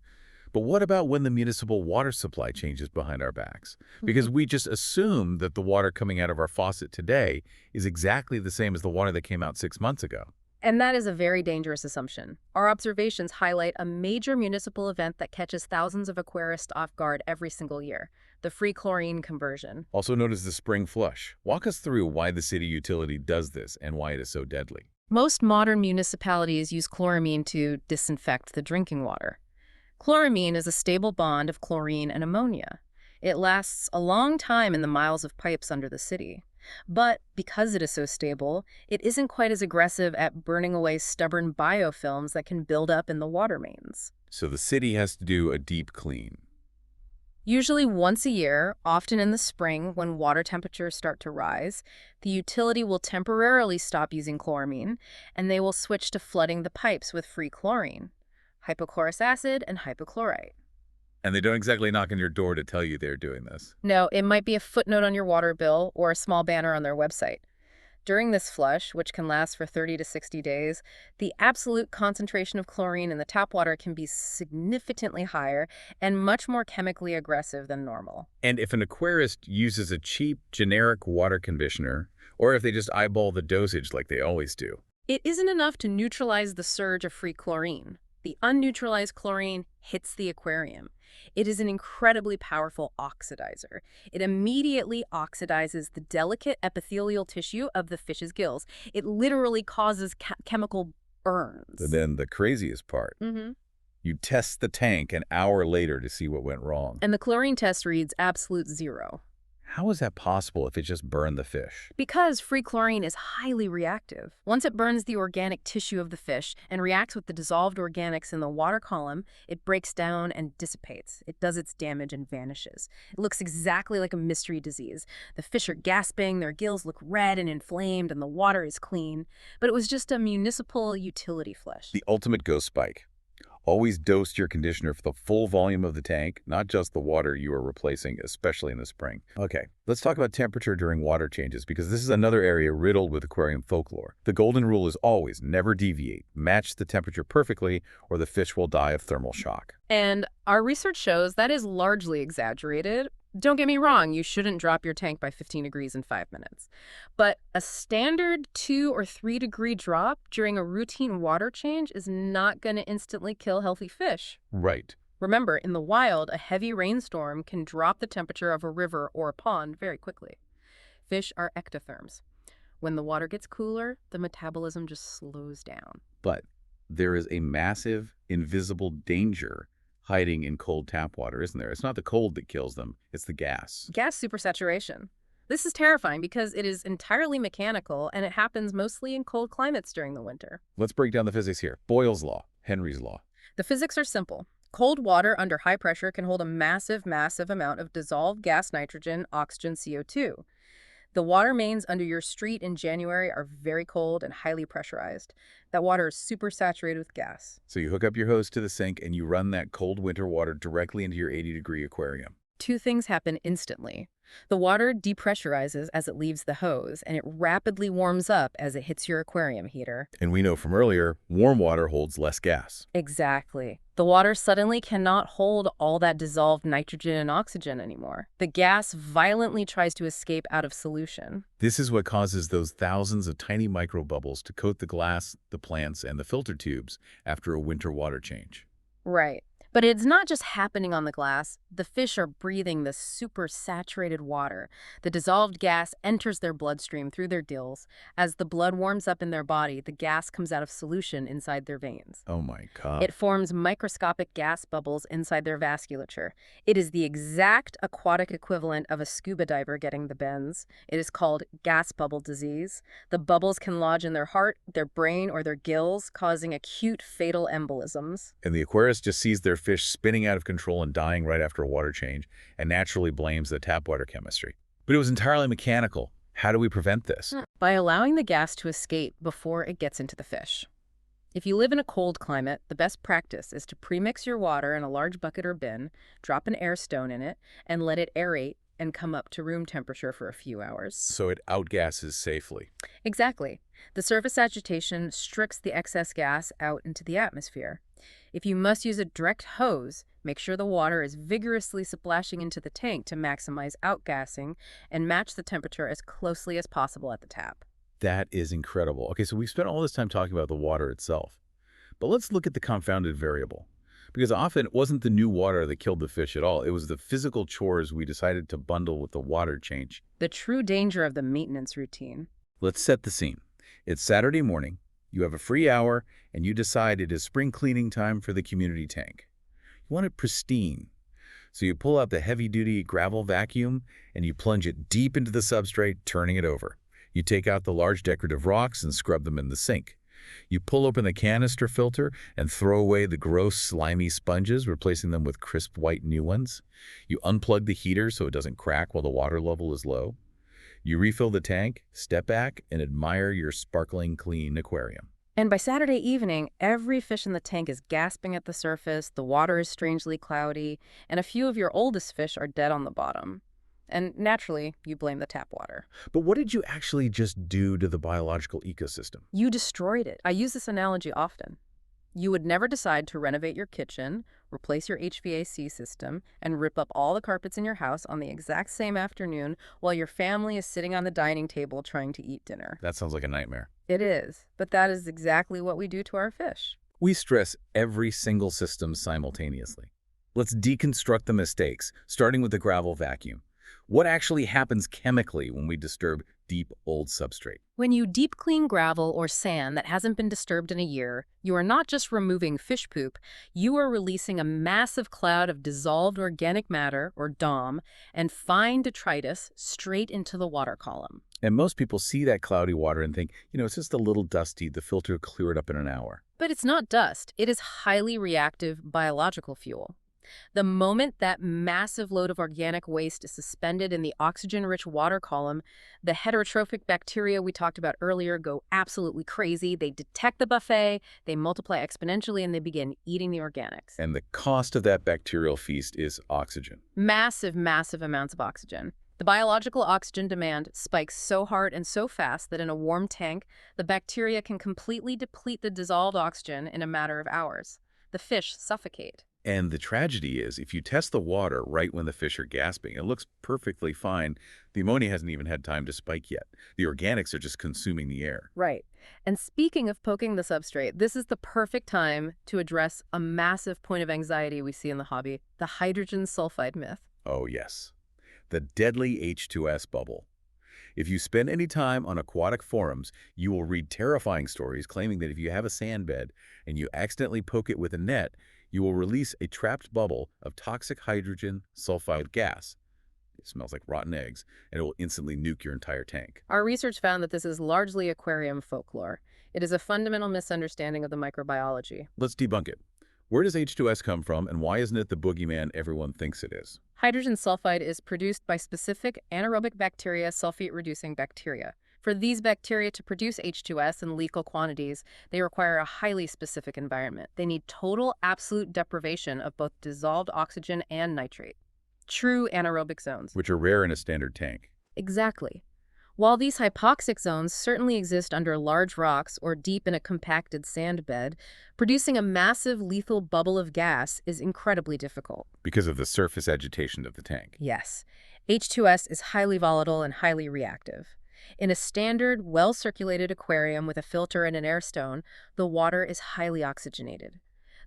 But what about when the municipal water supply changes behind our backs? Because we just assume that the water coming out of our faucet today is exactly the same as the water that came out 6 months ago. And that is a very dangerous assumption. Our observations highlight a major municipal event that catches thousands of aquarists off guard every single year, the free chlorine conversion. Also known as the spring flush. Walk us through why the city utility does this and why it is so deadly. Most modern municipalities use chloramine to disinfect the drinking water. Chloramine is a stable bond of chlorine and ammonia. It lasts a long time in the miles of pipes under the city. But because it is so stable, it isn't quite as aggressive at burning away stubborn biofilms that can build up in the water mains. So the city has to do a deep clean. Usually once a year, often in the spring when water temperatures start to rise, the utility will temporarily stop using chloramine, and they will switch to flooding the pipes with free chlorine, hypochlorous acid, and hypochlorite. And they don't exactly knock on your door to tell you they're doing this. No, it might be a footnote on your water bill or a small banner on their website. During this flush, which can last for 30 to 60 days, the absolute concentration of chlorine in the tap water can be significantly higher and much more chemically aggressive than normal. And if an aquarist uses a cheap, generic water conditioner, or if they just eyeball the dosage like they always do, It isn't enough to neutralize the surge of free chlorine. The unneutralized chlorine hits the aquarium. It is an incredibly powerful oxidizer. It immediately oxidizes the delicate epithelial tissue of the fish's gills. It literally causes chemical burns. but then the craziest part, you test the tank an hour later to see what went wrong. And the chlorine test reads absolute 0. How is that possible if it just burned the fish? Because free chlorine is highly reactive. Once it burns the organic tissue of the fish and reacts with the dissolved organics in the water column, it breaks down and dissipates. It does its damage and vanishes. It looks exactly like a mystery disease. The fish are gasping, their gills look red and inflamed, and the water is clean. But it was just a municipal utility flush. The ultimate ghost spike. Always dose your conditioner for the full volume of the tank, not just the water you are replacing, especially in the spring. Okay, let's talk about temperature during water changes, because this is another area riddled with aquarium folklore. The golden rule is always never deviate. Match the temperature perfectly, or the fish will die of thermal shock. And our research shows that is largely exaggerated. Don't get me wrong, you shouldn't drop your tank by 15 degrees in 5 minutes. But a standard 2 or 3 degree drop during a routine water change is not going to instantly kill healthy fish. Right. Remember, in the wild, a heavy rainstorm can drop the temperature of a river or a pond very quickly. Fish are ectotherms. When the water gets cooler, the metabolism just slows down. But there is a massive, invisible danger hiding in cold tap water, isn't there? It's not the cold that kills them, it's the gas. Gas supersaturation. This is terrifying because it is entirely mechanical and it happens mostly in cold climates during the winter. Let's break down the physics here. Boyle's law, Henry's law. The physics are simple. Cold water under high pressure can hold a massive amount of dissolved gas nitrogen, oxygen, CO2. The water mains under your street in January are very cold and highly pressurized. That water is super saturated with gas. So you hook up your hose to the sink and you run that cold winter water directly into your 80-degree aquarium. Two things happen instantly. The water depressurizes as it leaves the hose, and it rapidly warms up as it hits your aquarium heater. And we know from earlier, warm water holds less gas. Exactly. The water suddenly cannot hold all that dissolved nitrogen and oxygen anymore. The gas violently tries to escape out of solution. This is what causes those thousands of tiny microbubbles to coat the glass, the plants, and the filter tubes after a winter water change. Right. But it's not just happening on the glass. The fish are breathing the super saturated water. The dissolved gas enters their bloodstream through their gills. As the blood warms up in their body, the gas comes out of solution inside their veins. Oh my God. It forms microscopic gas bubbles inside their vasculature. It is the exact aquatic equivalent of a scuba diver getting the bends. It is called gas bubble disease. The bubbles can lodge in their heart, their brain, or their gills, causing acute fatal embolisms. And the aquarist just sees their fish spinning out of control and dying right after a water change, and naturally blames the tap water chemistry. But it was entirely mechanical. How do we prevent this? By allowing the gas to escape before it gets into the fish. If you live in a cold climate, the best practice is to premix your water in a large bucket or bin, drop an air stone in it, and let it aerate and come up to room temperature for a few hours. So it outgasses safely. Exactly. The surface agitation strips the excess gas out into the atmosphere. If you must use a direct hose, make sure the water is vigorously splashing into the tank to maximize outgassing and match the temperature as closely as possible at the tap. That is incredible. Okay, so we spent all this time talking about the water itself. But let's look at the confounded variable. Because often it wasn't the new water that killed the fish at all. It was the physical chores we decided to bundle with the water change. The true danger of the maintenance routine. Let's set the scene. It's Saturday morning. You have a free hour, and you decide it is spring cleaning time for the community tank. You want it pristine. So you pull out the heavy-duty gravel vacuum, and you plunge it deep into the substrate, turning it over. You take out the large decorative rocks and scrub them in the sink. You pull open the canister filter and throw away the gross, slimy sponges, replacing them with crisp white new ones. You unplug the heater so it doesn't crack while the water level is low. You refill the tank, step back, and admire your sparkling clean aquarium. And by Saturday evening, every fish in the tank is gasping at the surface, the water is strangely cloudy, and a few of your oldest fish are dead on the bottom. And naturally, you blame the tap water. But what did you actually just do to the biological ecosystem? You destroyed it. I use this analogy often. You would never decide to renovate your kitchen, replace your HVAC system, and rip up all the carpets in your house on the exact same afternoon while your family is sitting on the dining table trying to eat dinner. That sounds like a nightmare. It is, but that is exactly what we do to our fish. We stress every single system simultaneously. Let's deconstruct the mistakes, starting with the gravel vacuum. What actually happens chemically when we disturb deep, old substrate? When you deep clean gravel or sand that hasn't been disturbed in a year, you are not just removing fish poop, you are releasing a massive cloud of dissolved organic matter, or DOM, and fine detritus straight into the water column. And most people see that cloudy water and think, it's just a little dusty, the filter will clear it up in an hour. But it's not dust. It is highly reactive biological fuel. The moment that massive load of organic waste is suspended in the oxygen-rich water column, the heterotrophic bacteria we talked about earlier go absolutely crazy. They detect the buffet, they multiply exponentially, and they begin eating the organics. And the cost of that bacterial feast is oxygen. Massive, massive amounts of oxygen. The biological oxygen demand spikes so hard and so fast that in a warm tank, the bacteria can completely deplete the dissolved oxygen in a matter of hours. The fish suffocate. And the tragedy is, if you test the water right when the fish are gasping, it looks perfectly fine. The ammonia hasn't even had time to spike yet. The organics are just consuming the air. Right. And speaking of poking the substrate, this is the perfect time to address a massive point of anxiety we see in the hobby, the hydrogen sulfide myth. Oh, yes. The deadly H2S bubble. If you spend any time on aquatic forums, you will read terrifying stories claiming that if you have a sand bed and you accidentally poke it with a net, you will release a trapped bubble of toxic hydrogen sulfide gas. It smells like rotten eggs, and it will instantly nuke your entire tank. Our research found that this is largely aquarium folklore. It is a fundamental misunderstanding of the microbiology. Let's debunk it. Where does H2S come from, and why isn't it the boogeyman everyone thinks it is? Hydrogen sulfide is produced by specific anaerobic bacteria, sulfate-reducing bacteria. For these bacteria to produce H2S in lethal quantities, they require a highly specific environment. They need total absolute deprivation of both dissolved oxygen and nitrate. True anaerobic zones. Which are rare in a standard tank. Exactly. While these hypoxic zones certainly exist under large rocks or deep in a compacted sand bed, producing a massive lethal bubble of gas is incredibly difficult. Because of the surface agitation of the tank. Yes. H2S is highly volatile and highly reactive. In a standard, well-circulated aquarium with a filter and an air stone, the water is highly oxygenated.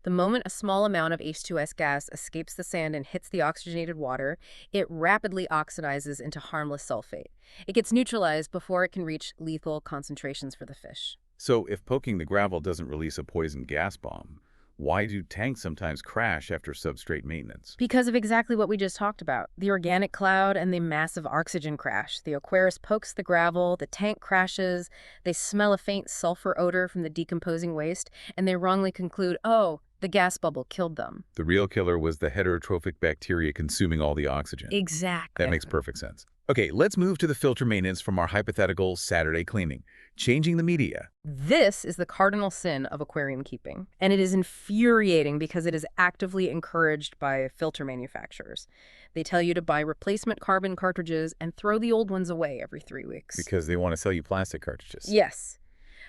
The moment a small amount of H2S gas escapes the sand and hits the oxygenated water, it rapidly oxidizes into harmless sulfate. It gets neutralized before it can reach lethal concentrations for the fish. So if poking the gravel doesn't release a poison gas bomb, why do tanks sometimes crash after substrate maintenance? Because of exactly what we just talked about, the organic cloud and the massive oxygen crash. The aquarist pokes the gravel, the tank crashes, they smell a faint sulfur odor from the decomposing waste, and they wrongly conclude, oh, the gas bubble killed them. The real killer was the heterotrophic bacteria consuming all the oxygen. Exactly. That makes perfect sense. Okay, let's move to the filter maintenance from our hypothetical Saturday cleaning. Changing the media. This is the cardinal sin of aquarium keeping, and it is infuriating because it is actively encouraged by filter manufacturers. They tell you to buy replacement carbon cartridges and throw the old ones away every 3 weeks. Because they want to sell you plastic cartridges. Yes.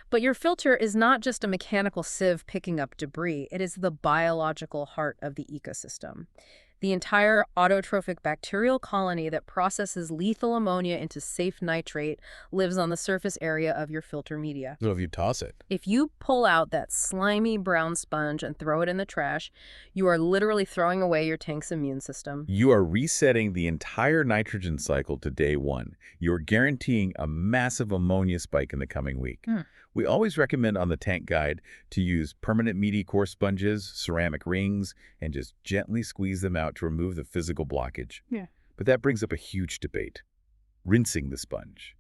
But your filter is not just a mechanical sieve picking up debris. It is the biological heart of the ecosystem. The entire autotrophic bacterial colony that processes lethal ammonia into safe nitrate lives on the surface area of your filter media. So if you toss it. If you pull out that slimy brown sponge and throw it in the trash, you are literally throwing away your tank's immune system. You are resetting the entire nitrogen cycle to day one. You're guaranteeing a massive ammonia spike in the coming week. We always recommend on the tank guide to use permanent meaty core sponges, ceramic rings, and just gently squeeze them out to remove the physical blockage. But that brings up a huge debate. Rinsing the sponge.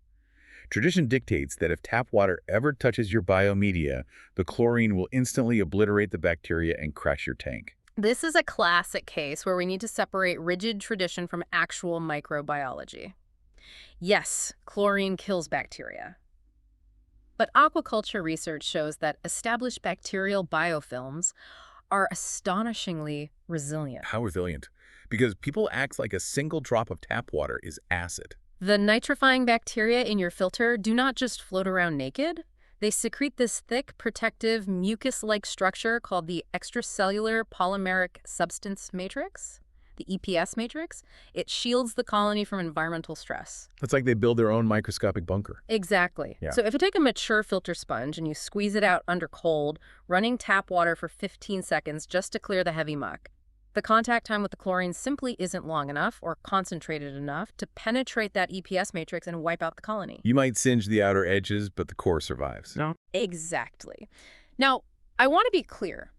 Tradition dictates that if tap water ever touches your biomedia, the chlorine will instantly obliterate the bacteria and crash your tank. This is a classic case where we need to separate rigid tradition from actual microbiology. Yes, chlorine kills bacteria. But aquaculture research shows that established bacterial biofilms are astonishingly resilient. How resilient? because people act like a single drop of tap water is acid. The nitrifying bacteria in your filter do not just float around naked. They secrete this thick, protective, mucus-like structure called the extracellular polymeric substance matrix, the EPS matrix. It shields the colony from environmental stress. It's like they build their own microscopic bunker. Exactly. Yeah. So if you take a mature filter sponge and you squeeze it out under cold, running tap water for 15 seconds just to clear the heavy muck, the contact time with the chlorine simply isn't long enough or concentrated enough to penetrate that EPS matrix and wipe out the colony. You might singe the outer edges, but the core survives. No. Exactly. Now, I want to be clear.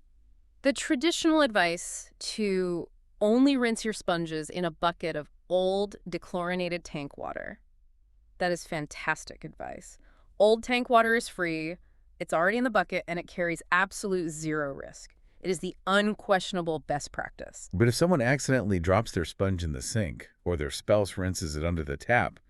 The traditional advice to only rinse your sponges in a bucket of old, dechlorinated tank water. That is fantastic advice. Old tank water is free, it's already in the bucket, and it carries absolute zero risk. It is the unquestionable best practice. But if someone accidentally drops their sponge in the sink, or their spouse rinses it under the tap,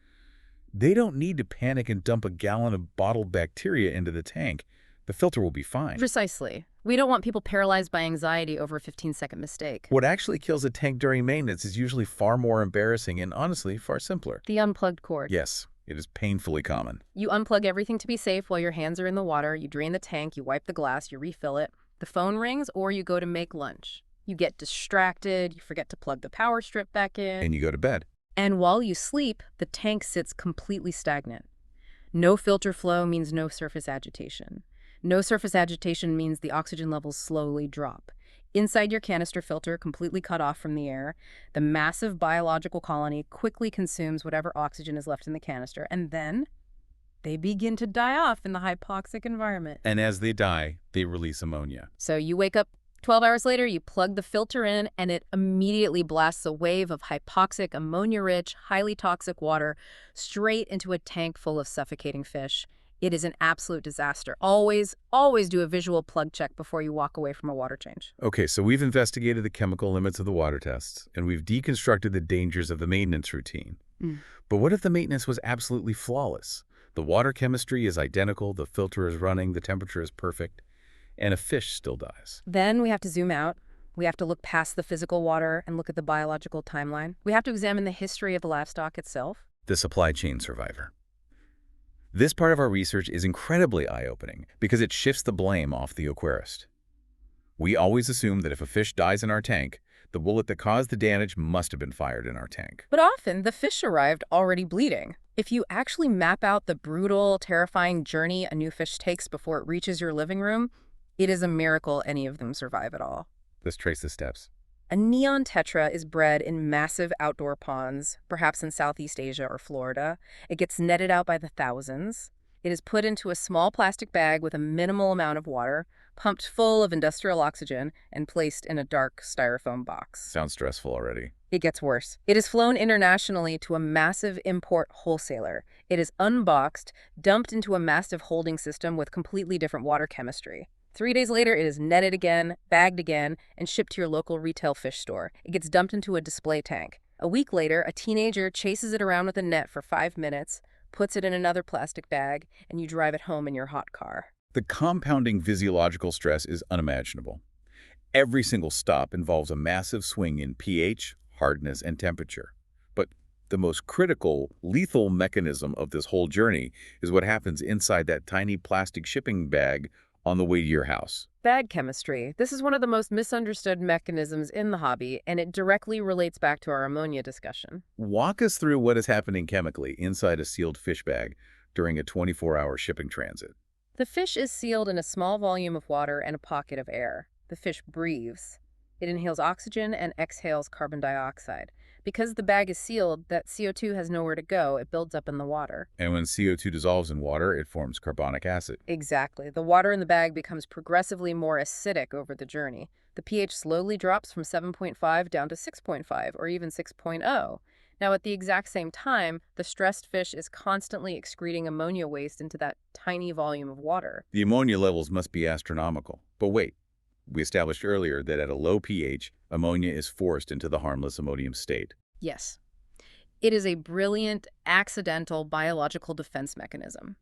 they don't need to panic and dump a gallon of bottled bacteria into the tank. The filter will be fine. Precisely. We don't want people paralyzed by anxiety over a 15-second mistake. What actually kills a tank during maintenance is usually far more embarrassing and honestly far simpler. The unplugged cord. Yes, it is painfully common. You unplug everything to be safe while your hands are in the water. You drain the tank, you wipe the glass, you refill it. The phone rings or you go to make lunch. You get distracted, you forget to plug the power strip back in. And you go to bed. And while you sleep, the tank sits completely stagnant. No filter flow means no surface agitation. No surface agitation means the oxygen levels slowly drop. Inside your canister filter, completely cut off from the air, the massive biological colony quickly consumes whatever oxygen is left in the canister, and then they begin to die off in the hypoxic environment. And as they die, they release ammonia. So you wake up 12 hours later, you plug the filter in, and it immediately blasts a wave of hypoxic, ammonia-rich, highly toxic water straight into a tank full of suffocating fish. It is an absolute disaster. Always do a visual plug check before you walk away from a water change. Okay, so we've investigated the chemical limits of the water tests, and we've deconstructed the dangers of the maintenance routine. But what if the maintenance was absolutely flawless? The water chemistry is identical, the filter is running, the temperature is perfect, and a fish still dies. Then we have to zoom out. We have to look past the physical water and look at the biological timeline. We have to examine the history of the livestock itself. The supply chain survivor. This part of our research is incredibly eye-opening because it shifts the blame off the aquarist. We always assume that if a fish dies in our tank, the bullet that caused the damage must have been fired in our tank. But often, the fish arrived already bleeding. If you actually map out the brutal, terrifying journey a new fish takes before it reaches your living room, it is a miracle any of them survive at all. Let's trace the steps. A neon tetra is bred in massive outdoor ponds, perhaps in Southeast Asia or Florida. It gets netted out by the thousands. It is put into a small plastic bag with a minimal amount of water, pumped full of industrial oxygen, and placed in a dark styrofoam box. Sounds stressful already. It gets worse. It is flown internationally to a massive import wholesaler. It is unboxed, dumped into a massive holding system with completely different water chemistry. 3 days later, it is netted again, bagged again, and shipped to your local retail fish store. It gets dumped into a display tank. A week later, a teenager chases it around with a net for 5 minutes, puts it in another plastic bag, and you drive it home in your hot car. The compounding physiological stress is unimaginable. Every single stop involves a massive swing in pH, hardness, and temperature. But the most critical, lethal mechanism of this whole journey is what happens inside that tiny plastic shipping bag on the way to your house. Bag chemistry. This is one of the most misunderstood mechanisms in the hobby, and it directly relates back to our ammonia discussion. Walk us through what is happening chemically inside a sealed fish bag during a 24-hour shipping transit. The fish is sealed in a small volume of water and a pocket of air. The fish breathes. It inhales oxygen and exhales carbon dioxide. Because the bag is sealed, that CO2 has nowhere to go. It builds up in the water. And when CO2 dissolves in water, it forms carbonic acid. Exactly. The water in the bag becomes progressively more acidic over the journey. The pH slowly drops from 7.5 down to 6.5 or even 6.0. Now, at the exact same time, the stressed fish is constantly excreting ammonia waste into that tiny volume of water. The ammonia levels must be astronomical. But wait, we established earlier that at a low pH, ammonia is forced into the harmless ammonium state. Yes. It is a brilliant, accidental biological defense mechanism.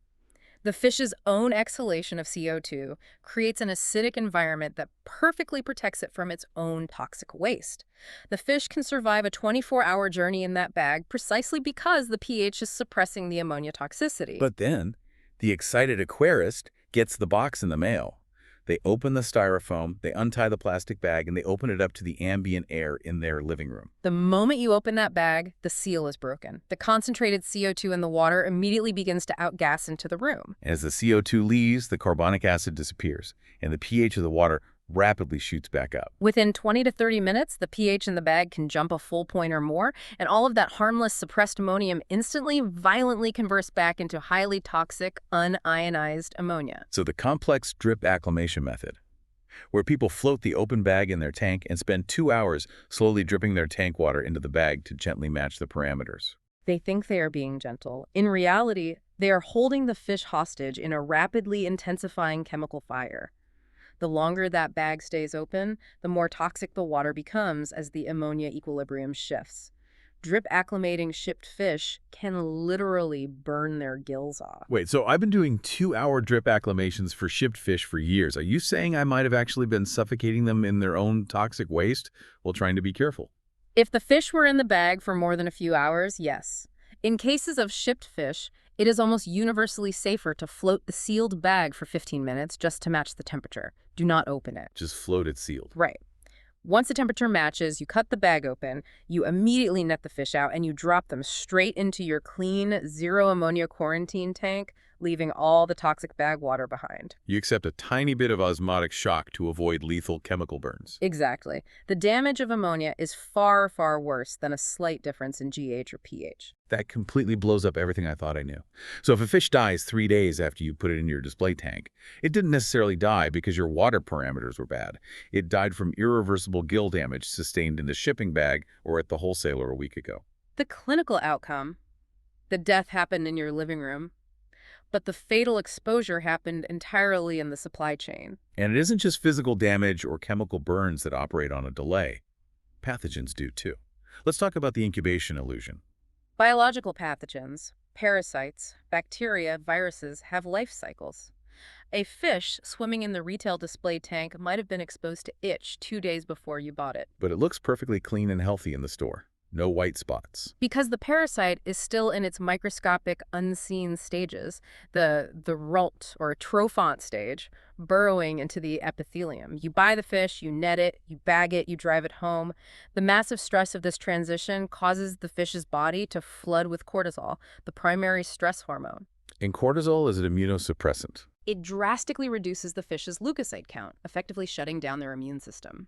The fish's own exhalation of CO2 creates an acidic environment that perfectly protects it from its own toxic waste. The fish can survive a 24-hour journey in that bag precisely because the pH is suppressing the ammonia toxicity. But then, the excited aquarist gets the box in the mail. They open the styrofoam, they untie the plastic bag, and they open it up to the ambient air in their living room. The moment you open that bag, the seal is broken. The concentrated CO2 in the water immediately begins to outgas into the room. As the CO2 leaves, the carbonic acid disappears, and the pH of the water rapidly shoots back up. Within 20 to 30 minutes, the pH in the bag can jump a full point or more, and all of that harmless suppressed ammonium instantly, violently converts back into highly toxic, unionized ammonia. So the complex drip acclimation method, where people float the open bag in their tank and spend 2 hours slowly dripping their tank water into the bag to gently match the parameters. They think they are being gentle. In reality, they are holding the fish hostage in a rapidly intensifying chemical fire. The longer that bag stays open, the more toxic the water becomes as the ammonia equilibrium shifts. Drip acclimating shipped fish can literally burn their gills off. Wait, so I've been doing 2-hour drip acclimations for shipped fish for years. Are you saying I might have actually been suffocating them in their own toxic waste while trying to be careful? If the fish were in the bag for more than a few hours, yes. In cases of shipped fish, it is almost universally safer to float the sealed bag for 15 minutes just to match the temperature. Do not open it. Just float it sealed. Right. Once the temperature matches, you cut the bag open, you immediately net the fish out, and you drop them straight into your clean, zero ammonia quarantine tank, leaving all the toxic bag water behind. You accept a tiny bit of osmotic shock to avoid lethal chemical burns. Exactly. The damage of ammonia is far, far worse than a slight difference in GH or pH. That completely blows up everything I thought I knew. So if a fish dies 3 days after you put it in your display tank, it didn't necessarily die because your water parameters were bad. It died from irreversible gill damage sustained in the shipping bag or at the wholesaler a week ago. The clinical outcome, the death happened in your living room, but the fatal exposure happened entirely in the supply chain. And it isn't just physical damage or chemical burns that operate on a delay. Pathogens do too. Let's talk about the incubation illusion. Biological pathogens, parasites, bacteria, viruses have life cycles. A fish swimming in the retail display tank might have been exposed to itch 2 days before you bought it. But it looks perfectly clean and healthy in the store. No white spots. Because the parasite is still in its microscopic, unseen stages, the rult or trophont stage, burrowing into the epithelium. You buy the fish, you net it, you bag it, you drive it home. The massive stress of this transition causes the fish's body to flood with cortisol, the primary stress hormone. And cortisol is an immunosuppressant. It drastically reduces the fish's leukocyte count, effectively shutting down their immune system.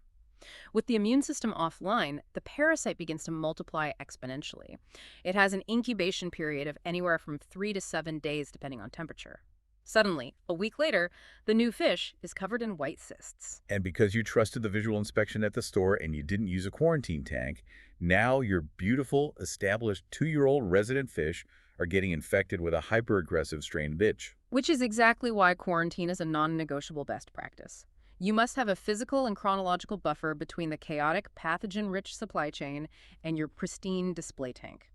With the immune system offline, the parasite begins to multiply exponentially. It has an incubation period of anywhere from 3 to 7 days, depending on temperature. Suddenly, a week later, the new fish is covered in white cysts. And because you trusted the visual inspection at the store and you didn't use a quarantine tank, now your beautiful, established 2-year-old resident fish are getting infected with a hyper-aggressive strain of itch. Which is exactly why quarantine is a non-negotiable best practice. You must have a physical and chronological buffer between the chaotic, pathogen-rich supply chain and your pristine display tank.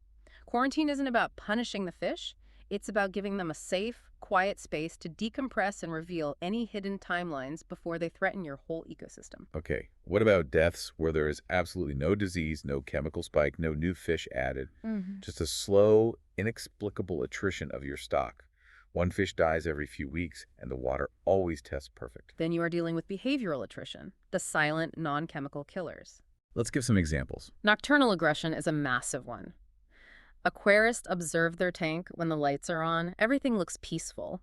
Quarantine isn't about punishing the fish. It's about giving them a safe, quiet space to decompress and reveal any hidden timelines before they threaten your whole ecosystem. Okay, what about deaths where there is absolutely no disease, no chemical spike, no new fish added? Just a slow, inexplicable attrition of your stock. One fish dies every few weeks, and the water always tests perfect. Then you are dealing with behavioral attrition, the silent, non-chemical killers. Let's give some examples. Nocturnal aggression is a massive one. Aquarists observe their tank when the lights are on. Everything looks peaceful.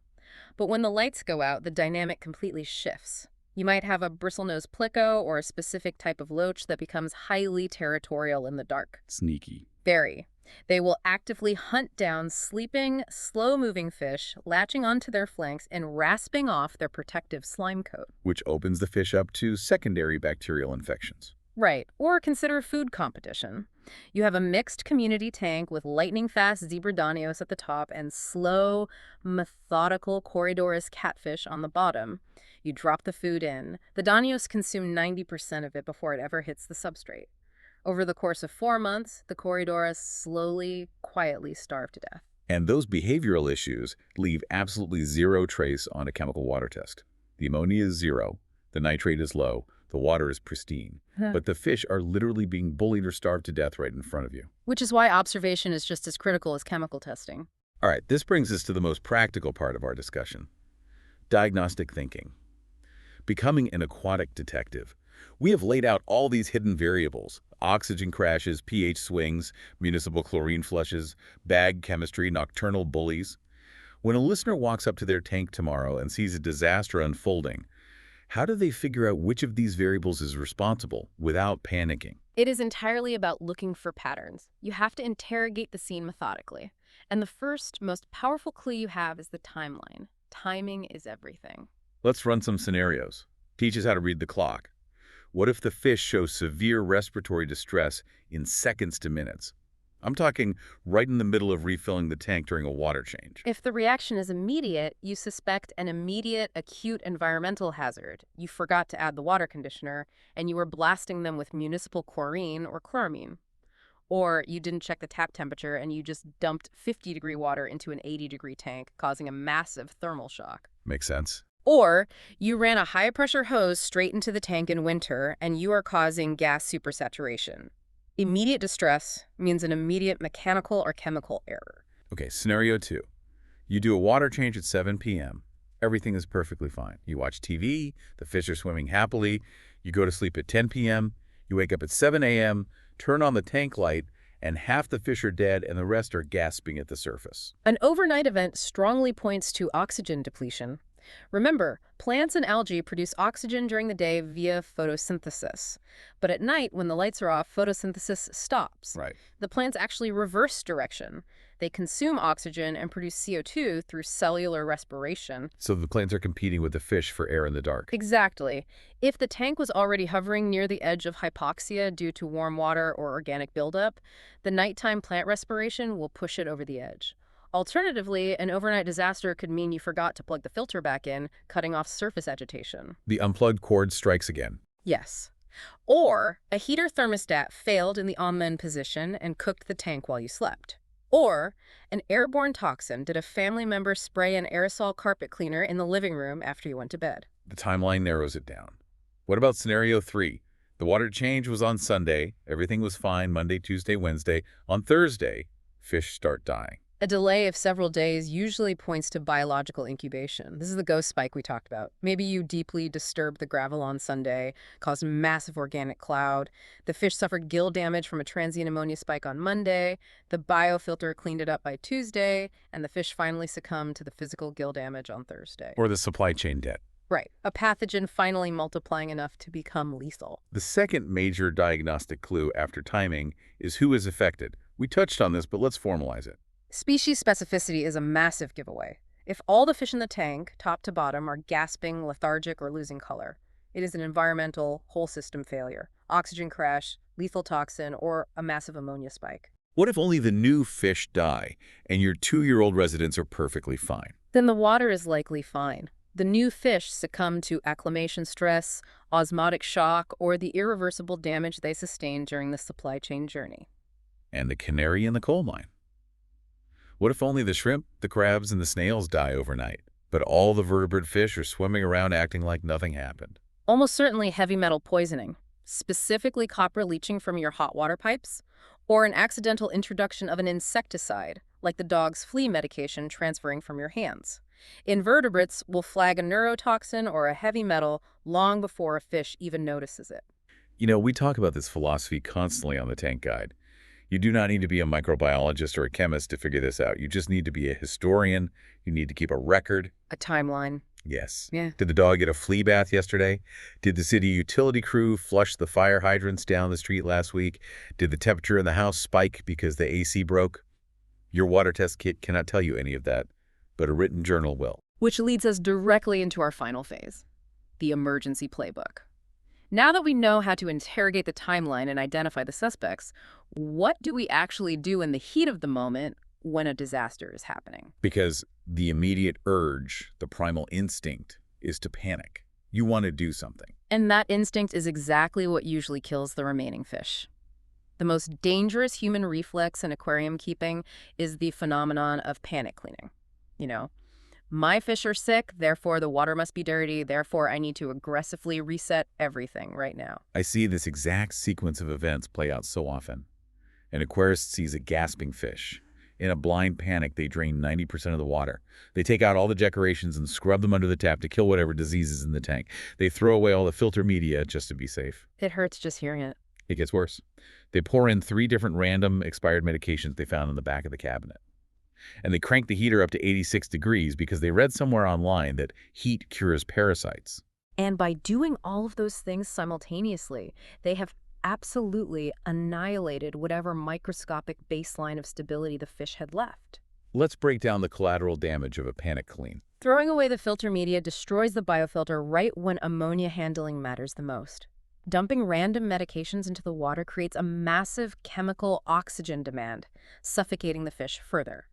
But when the lights go out, the dynamic completely shifts. You might have a bristlenose plico or a specific type of loach that becomes highly territorial in the dark. Sneaky. Very. They will actively hunt down sleeping, slow-moving fish, latching onto their flanks and rasping off their protective slime coat. Which opens the fish up to secondary bacterial infections. Right, or consider food competition. You have a mixed community tank with lightning-fast zebra danios at the top and slow, methodical Corydoras catfish on the bottom. You drop the food in. The danios consume 90% of it before it ever hits the substrate. Over the course of 4 months, the Corydoras slowly, quietly starve to death. And those behavioral issues leave absolutely zero trace on a chemical water test. The ammonia is zero, the nitrate is low, the water is pristine. But the fish are literally being bullied or starved to death right in front of you. Which is why observation is just as critical as chemical testing. All right, this brings us to the most practical part of our discussion. Diagnostic thinking. Becoming an aquatic detective. We have laid out all these hidden variables: oxygen crashes, pH swings, municipal chlorine flushes, bag chemistry, nocturnal bullies. When a listener walks up to their tank tomorrow and sees a disaster unfolding, how do they figure out which of these variables is responsible without panicking? It is entirely about looking for patterns. You have to interrogate the scene methodically. And the first, most powerful clue you have is the timeline. Timing is everything. Let's run some scenarios. Teach us how to read the clock. What if the fish shows severe respiratory distress in seconds to minutes? I'm talking right in the middle of refilling the tank during a water change. If the reaction is immediate, you suspect an immediate, acute environmental hazard. You forgot to add the water conditioner, and you were blasting them with municipal chlorine or chloramine. Or you didn't check the tap temperature and you just dumped 50-degree water into an 80-degree tank, causing a massive thermal shock. Makes sense. Or you ran a high-pressure hose straight into the tank in winter and you are causing gas supersaturation. Immediate distress means an immediate mechanical or chemical error. Okay, scenario 2. You do a water change at 7 p.m. Everything is perfectly fine. You watch TV, the fish are swimming happily. You go to sleep at 10 p.m. You wake up at 7 a.m., turn on the tank light, and half the fish are dead and the rest are gasping at the surface. An overnight event strongly points to oxygen depletion. Remember, plants and algae produce oxygen during the day via photosynthesis. But at night, when the lights are off, photosynthesis stops. Right. The plants actually reverse direction. They consume oxygen and produce CO2 through cellular respiration. So the plants are competing with the fish for air in the dark. Exactly. If the tank was already hovering near the edge of hypoxia due to warm water or organic buildup, the nighttime plant respiration will push it over the edge. Alternatively, an overnight disaster could mean you forgot to plug the filter back in, cutting off surface agitation. The unplugged cord strikes again. Yes. Or a heater thermostat failed in the on-then position and cooked the tank while you slept. Or an airborne toxin did a family member spray an aerosol carpet cleaner in the living room after you went to bed. The timeline narrows it down. What about scenario 3? The water change was on Sunday. Everything was fine Monday, Tuesday, Wednesday. On Thursday, fish start dying. A delay of several days usually points to biological incubation. This is the ghost spike we talked about. Maybe you deeply disturbed the gravel on Sunday, caused a massive organic cloud. The fish suffered gill damage from a transient ammonia spike on Monday. The biofilter cleaned it up by Tuesday, and the fish finally succumbed to the physical gill damage on Thursday. Or the supply chain debt. Right. A pathogen finally multiplying enough to become lethal. The second major diagnostic clue after timing is who is affected. We touched on this, but let's formalize it. Species specificity is a massive giveaway. If all the fish in the tank, top to bottom, are gasping, lethargic, or losing color, it is an environmental, whole system failure, oxygen crash, lethal toxin, or a massive ammonia spike. What if only the new fish die and your 2-year-old residents are perfectly fine? Then the water is likely fine. The new fish succumb to acclimation stress, osmotic shock, or the irreversible damage they sustained during the supply chain journey. And the canary in the coal mine. What if only the shrimp, the crabs, and the snails die overnight, but all the vertebrate fish are swimming around acting like nothing happened? Almost certainly heavy metal poisoning, specifically copper leaching from your hot water pipes, or an accidental introduction of an insecticide, like the dog's flea medication transferring from your hands. Invertebrates will flag a neurotoxin or a heavy metal long before a fish even notices it. You know, we talk about this philosophy constantly on the Tank Guide. You do not need to be a microbiologist or a chemist to figure this out. You just need to be a historian. You need to keep a record. A timeline. Yes. Yeah. Did the dog get a flea bath yesterday? Did the city utility crew flush the fire hydrants down the street last week? Did the temperature in the house spike because the AC broke? Your water test kit cannot tell you any of that, but a written journal will. Which leads us directly into our final phase, the emergency playbook. Now that we know how to interrogate the timeline and identify the suspects, what do we actually do in the heat of the moment when a disaster is happening? Because the immediate urge, the primal instinct, is to panic. You want to do something. And that instinct is exactly what usually kills the remaining fish. The most dangerous human reflex in aquarium keeping is the phenomenon of panic cleaning. You know, my fish are sick, therefore the water must be dirty, therefore I need to aggressively reset everything right now. I see this exact sequence of events play out so often. An aquarist sees a gasping fish. In a blind panic, they drain 90% of the water. They take out all the decorations and scrub them under the tap to kill whatever disease is in the tank. They throw away all the filter media just to be safe. It hurts just hearing it. It gets worse. They pour in 3 different random expired medications they found in the back of the cabinet. And they crank the heater up to 86 degrees because they read somewhere online that heat cures parasites. And by doing all of those things simultaneously, they have absolutely annihilated whatever microscopic baseline of stability the fish had left. Let's break down the collateral damage of a panic clean. Throwing away the filter media destroys the biofilter right when ammonia handling matters the most. Dumping random medications into the water creates a massive chemical oxygen demand, suffocating the fish further.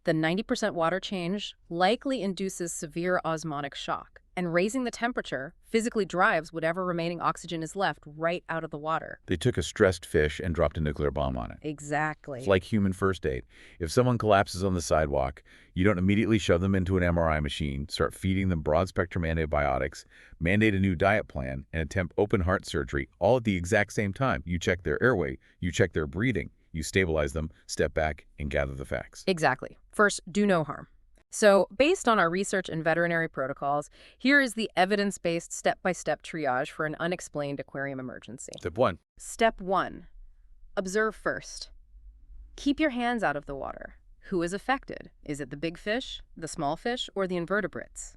The 90% water change likely induces severe osmotic shock, and raising the temperature physically drives whatever remaining oxygen is left right out of the water. They took a stressed fish and dropped a nuclear bomb on it. Exactly. It's like human first aid. If someone collapses on the sidewalk, you don't immediately shove them into an MRI machine, start feeding them broad-spectrum antibiotics, mandate a new diet plan, and attempt open-heart surgery all at the exact same time. You check their airway, you check their breathing, you stabilize them, step back, and gather the facts. Exactly. First, do no harm. So, based on our research and veterinary protocols, here is the evidence-based step-by-step triage for an unexplained aquarium emergency. Step 1. Step 1. Observe first. Keep your hands out of the water. Who is affected? Is it the big fish, the small fish, or the invertebrates?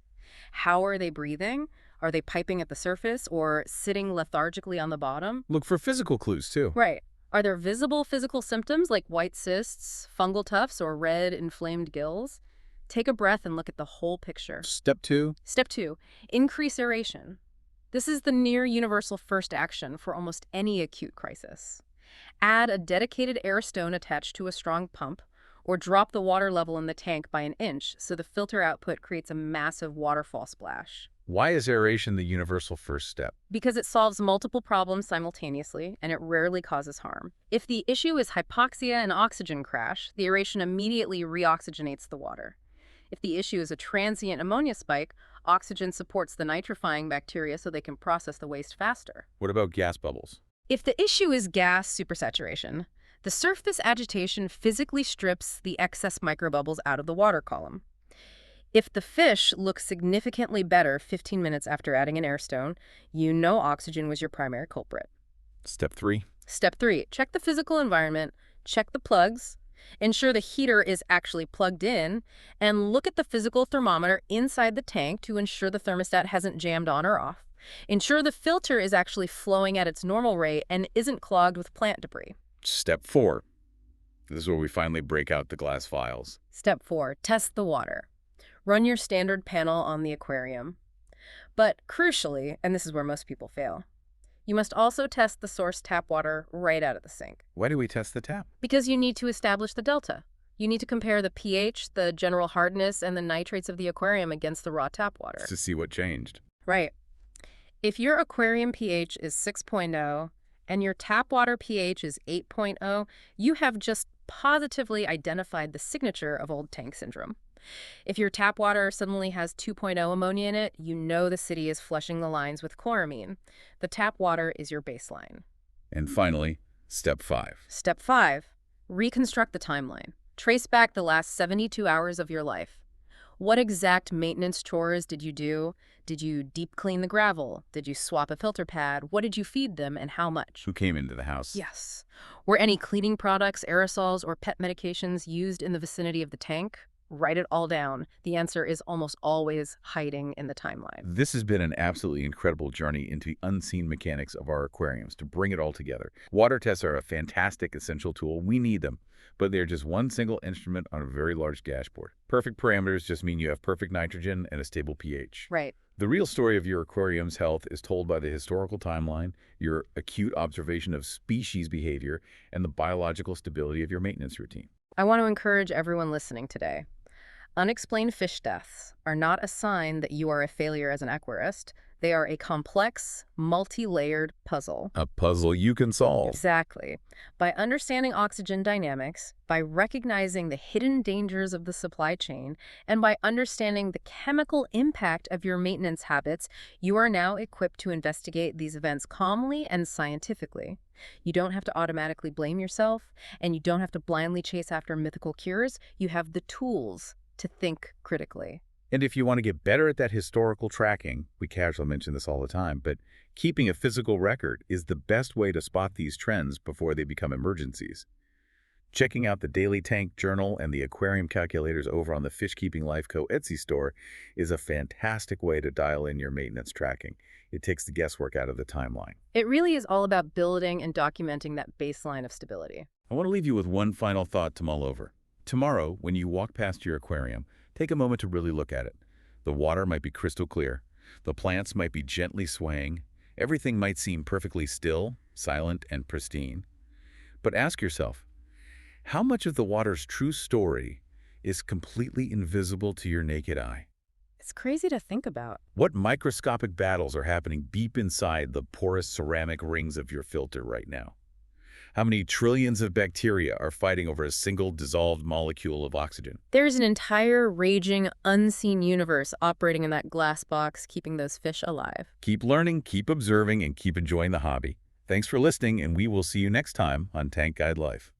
How are they breathing? Are they piping at the surface or sitting lethargically on the bottom? Look for physical clues, too. Right. Are there visible physical symptoms like white cysts, fungal tufts, or red inflamed gills? Take a breath and look at the whole picture. Step 2. Step 2, increase aeration. This is the near universal first action for almost any acute crisis. Add a dedicated air stone attached to a strong pump, or drop the water level in the tank by an inch so the filter output creates a massive waterfall splash. Why is aeration the universal first step? Because it solves multiple problems simultaneously, and it rarely causes harm. If the issue is hypoxia and oxygen crash, the aeration immediately reoxygenates the water. If the issue is a transient ammonia spike, oxygen supports the nitrifying bacteria so they can process the waste faster. What about gas bubbles? If the issue is gas supersaturation, the surface agitation physically strips the excess microbubbles out of the water column. If the fish looks significantly better 15 minutes after adding an air stone, you know oxygen was your primary culprit. Step 3. Step 3, check the physical environment, check the plugs, ensure the heater is actually plugged in, and look at the physical thermometer inside the tank to ensure the thermostat hasn't jammed on or off. Ensure the filter is actually flowing at its normal rate and isn't clogged with plant debris. Step 4. This is where we finally break out the glass vials. Step 4, test the water. Run your standard panel on the aquarium. But crucially, and this is where most people fail, you must also test the source tap water right out of the sink. Why do we test the tap? Because you need to establish the delta. You need to compare the pH, the general hardness, and the nitrates of the aquarium against the raw tap water. To see what changed. Right. If your aquarium pH is 6.0 and your tap water pH is 8.0, you have just positively identified the signature of old tank syndrome. If your tap water suddenly has 2.0 ammonia in it, you know the city is flushing the lines with chloramine. The tap water is your baseline. And finally, step 5. Step 5, reconstruct the timeline. Trace back the last 72 hours of your life. What exact maintenance chores did you do? Did you deep clean the gravel? Did you swap a filter pad? What did you feed them and how much? Who came into the house? Yes. Were any cleaning products, aerosols, or pet medications used in the vicinity of the tank? Write it all down. The answer is almost always hiding in the timeline. This has been an absolutely incredible journey into the unseen mechanics of our aquariums to bring it all together. Water tests are a fantastic essential tool. We need them, but they're just one single instrument on a very large dashboard. Perfect parameters just mean you have perfect nitrogen and a stable pH. Right. The real story of your aquarium's health is told by the historical timeline, your acute observation of species behavior, and the biological stability of your maintenance routine. I want to encourage everyone listening today. Unexplained fish deaths are not a sign that you are a failure as an aquarist. They are a complex, multi-layered puzzle. A puzzle you can solve. Exactly. By understanding oxygen dynamics, by recognizing the hidden dangers of the supply chain, and by understanding the chemical impact of your maintenance habits, you are now equipped to investigate these events calmly and scientifically. You don't have to automatically blame yourself, and you don't have to blindly chase after mythical cures. You have the tools to think critically. And if you want to get better at that historical tracking, we casually mention this all the time, but keeping a physical record is the best way to spot these trends before they become emergencies. Checking out the Daily Tank Journal and the Aquarium calculators over on the Fish Keeping Life Co. Etsy store is a fantastic way to dial in your maintenance tracking. It takes the guesswork out of the timeline. It really is all about building and documenting that baseline of stability. I want to leave you with one final thought to mull over. Tomorrow, when you walk past your aquarium, take a moment to really look at it. The water might be crystal clear. The plants might be gently swaying. Everything might seem perfectly still, silent, and pristine. But ask yourself, how much of the water's true story is completely invisible to your naked eye? It's crazy to think about. What microscopic battles are happening deep inside the porous ceramic rings of your filter right now? How many trillions of bacteria are fighting over a single dissolved molecule of oxygen? There's an entire raging, unseen universe operating in that glass box, keeping those fish alive. Keep learning, keep observing, and keep enjoying the hobby. Thanks for listening, and we will see you next time on Tank Guide Life.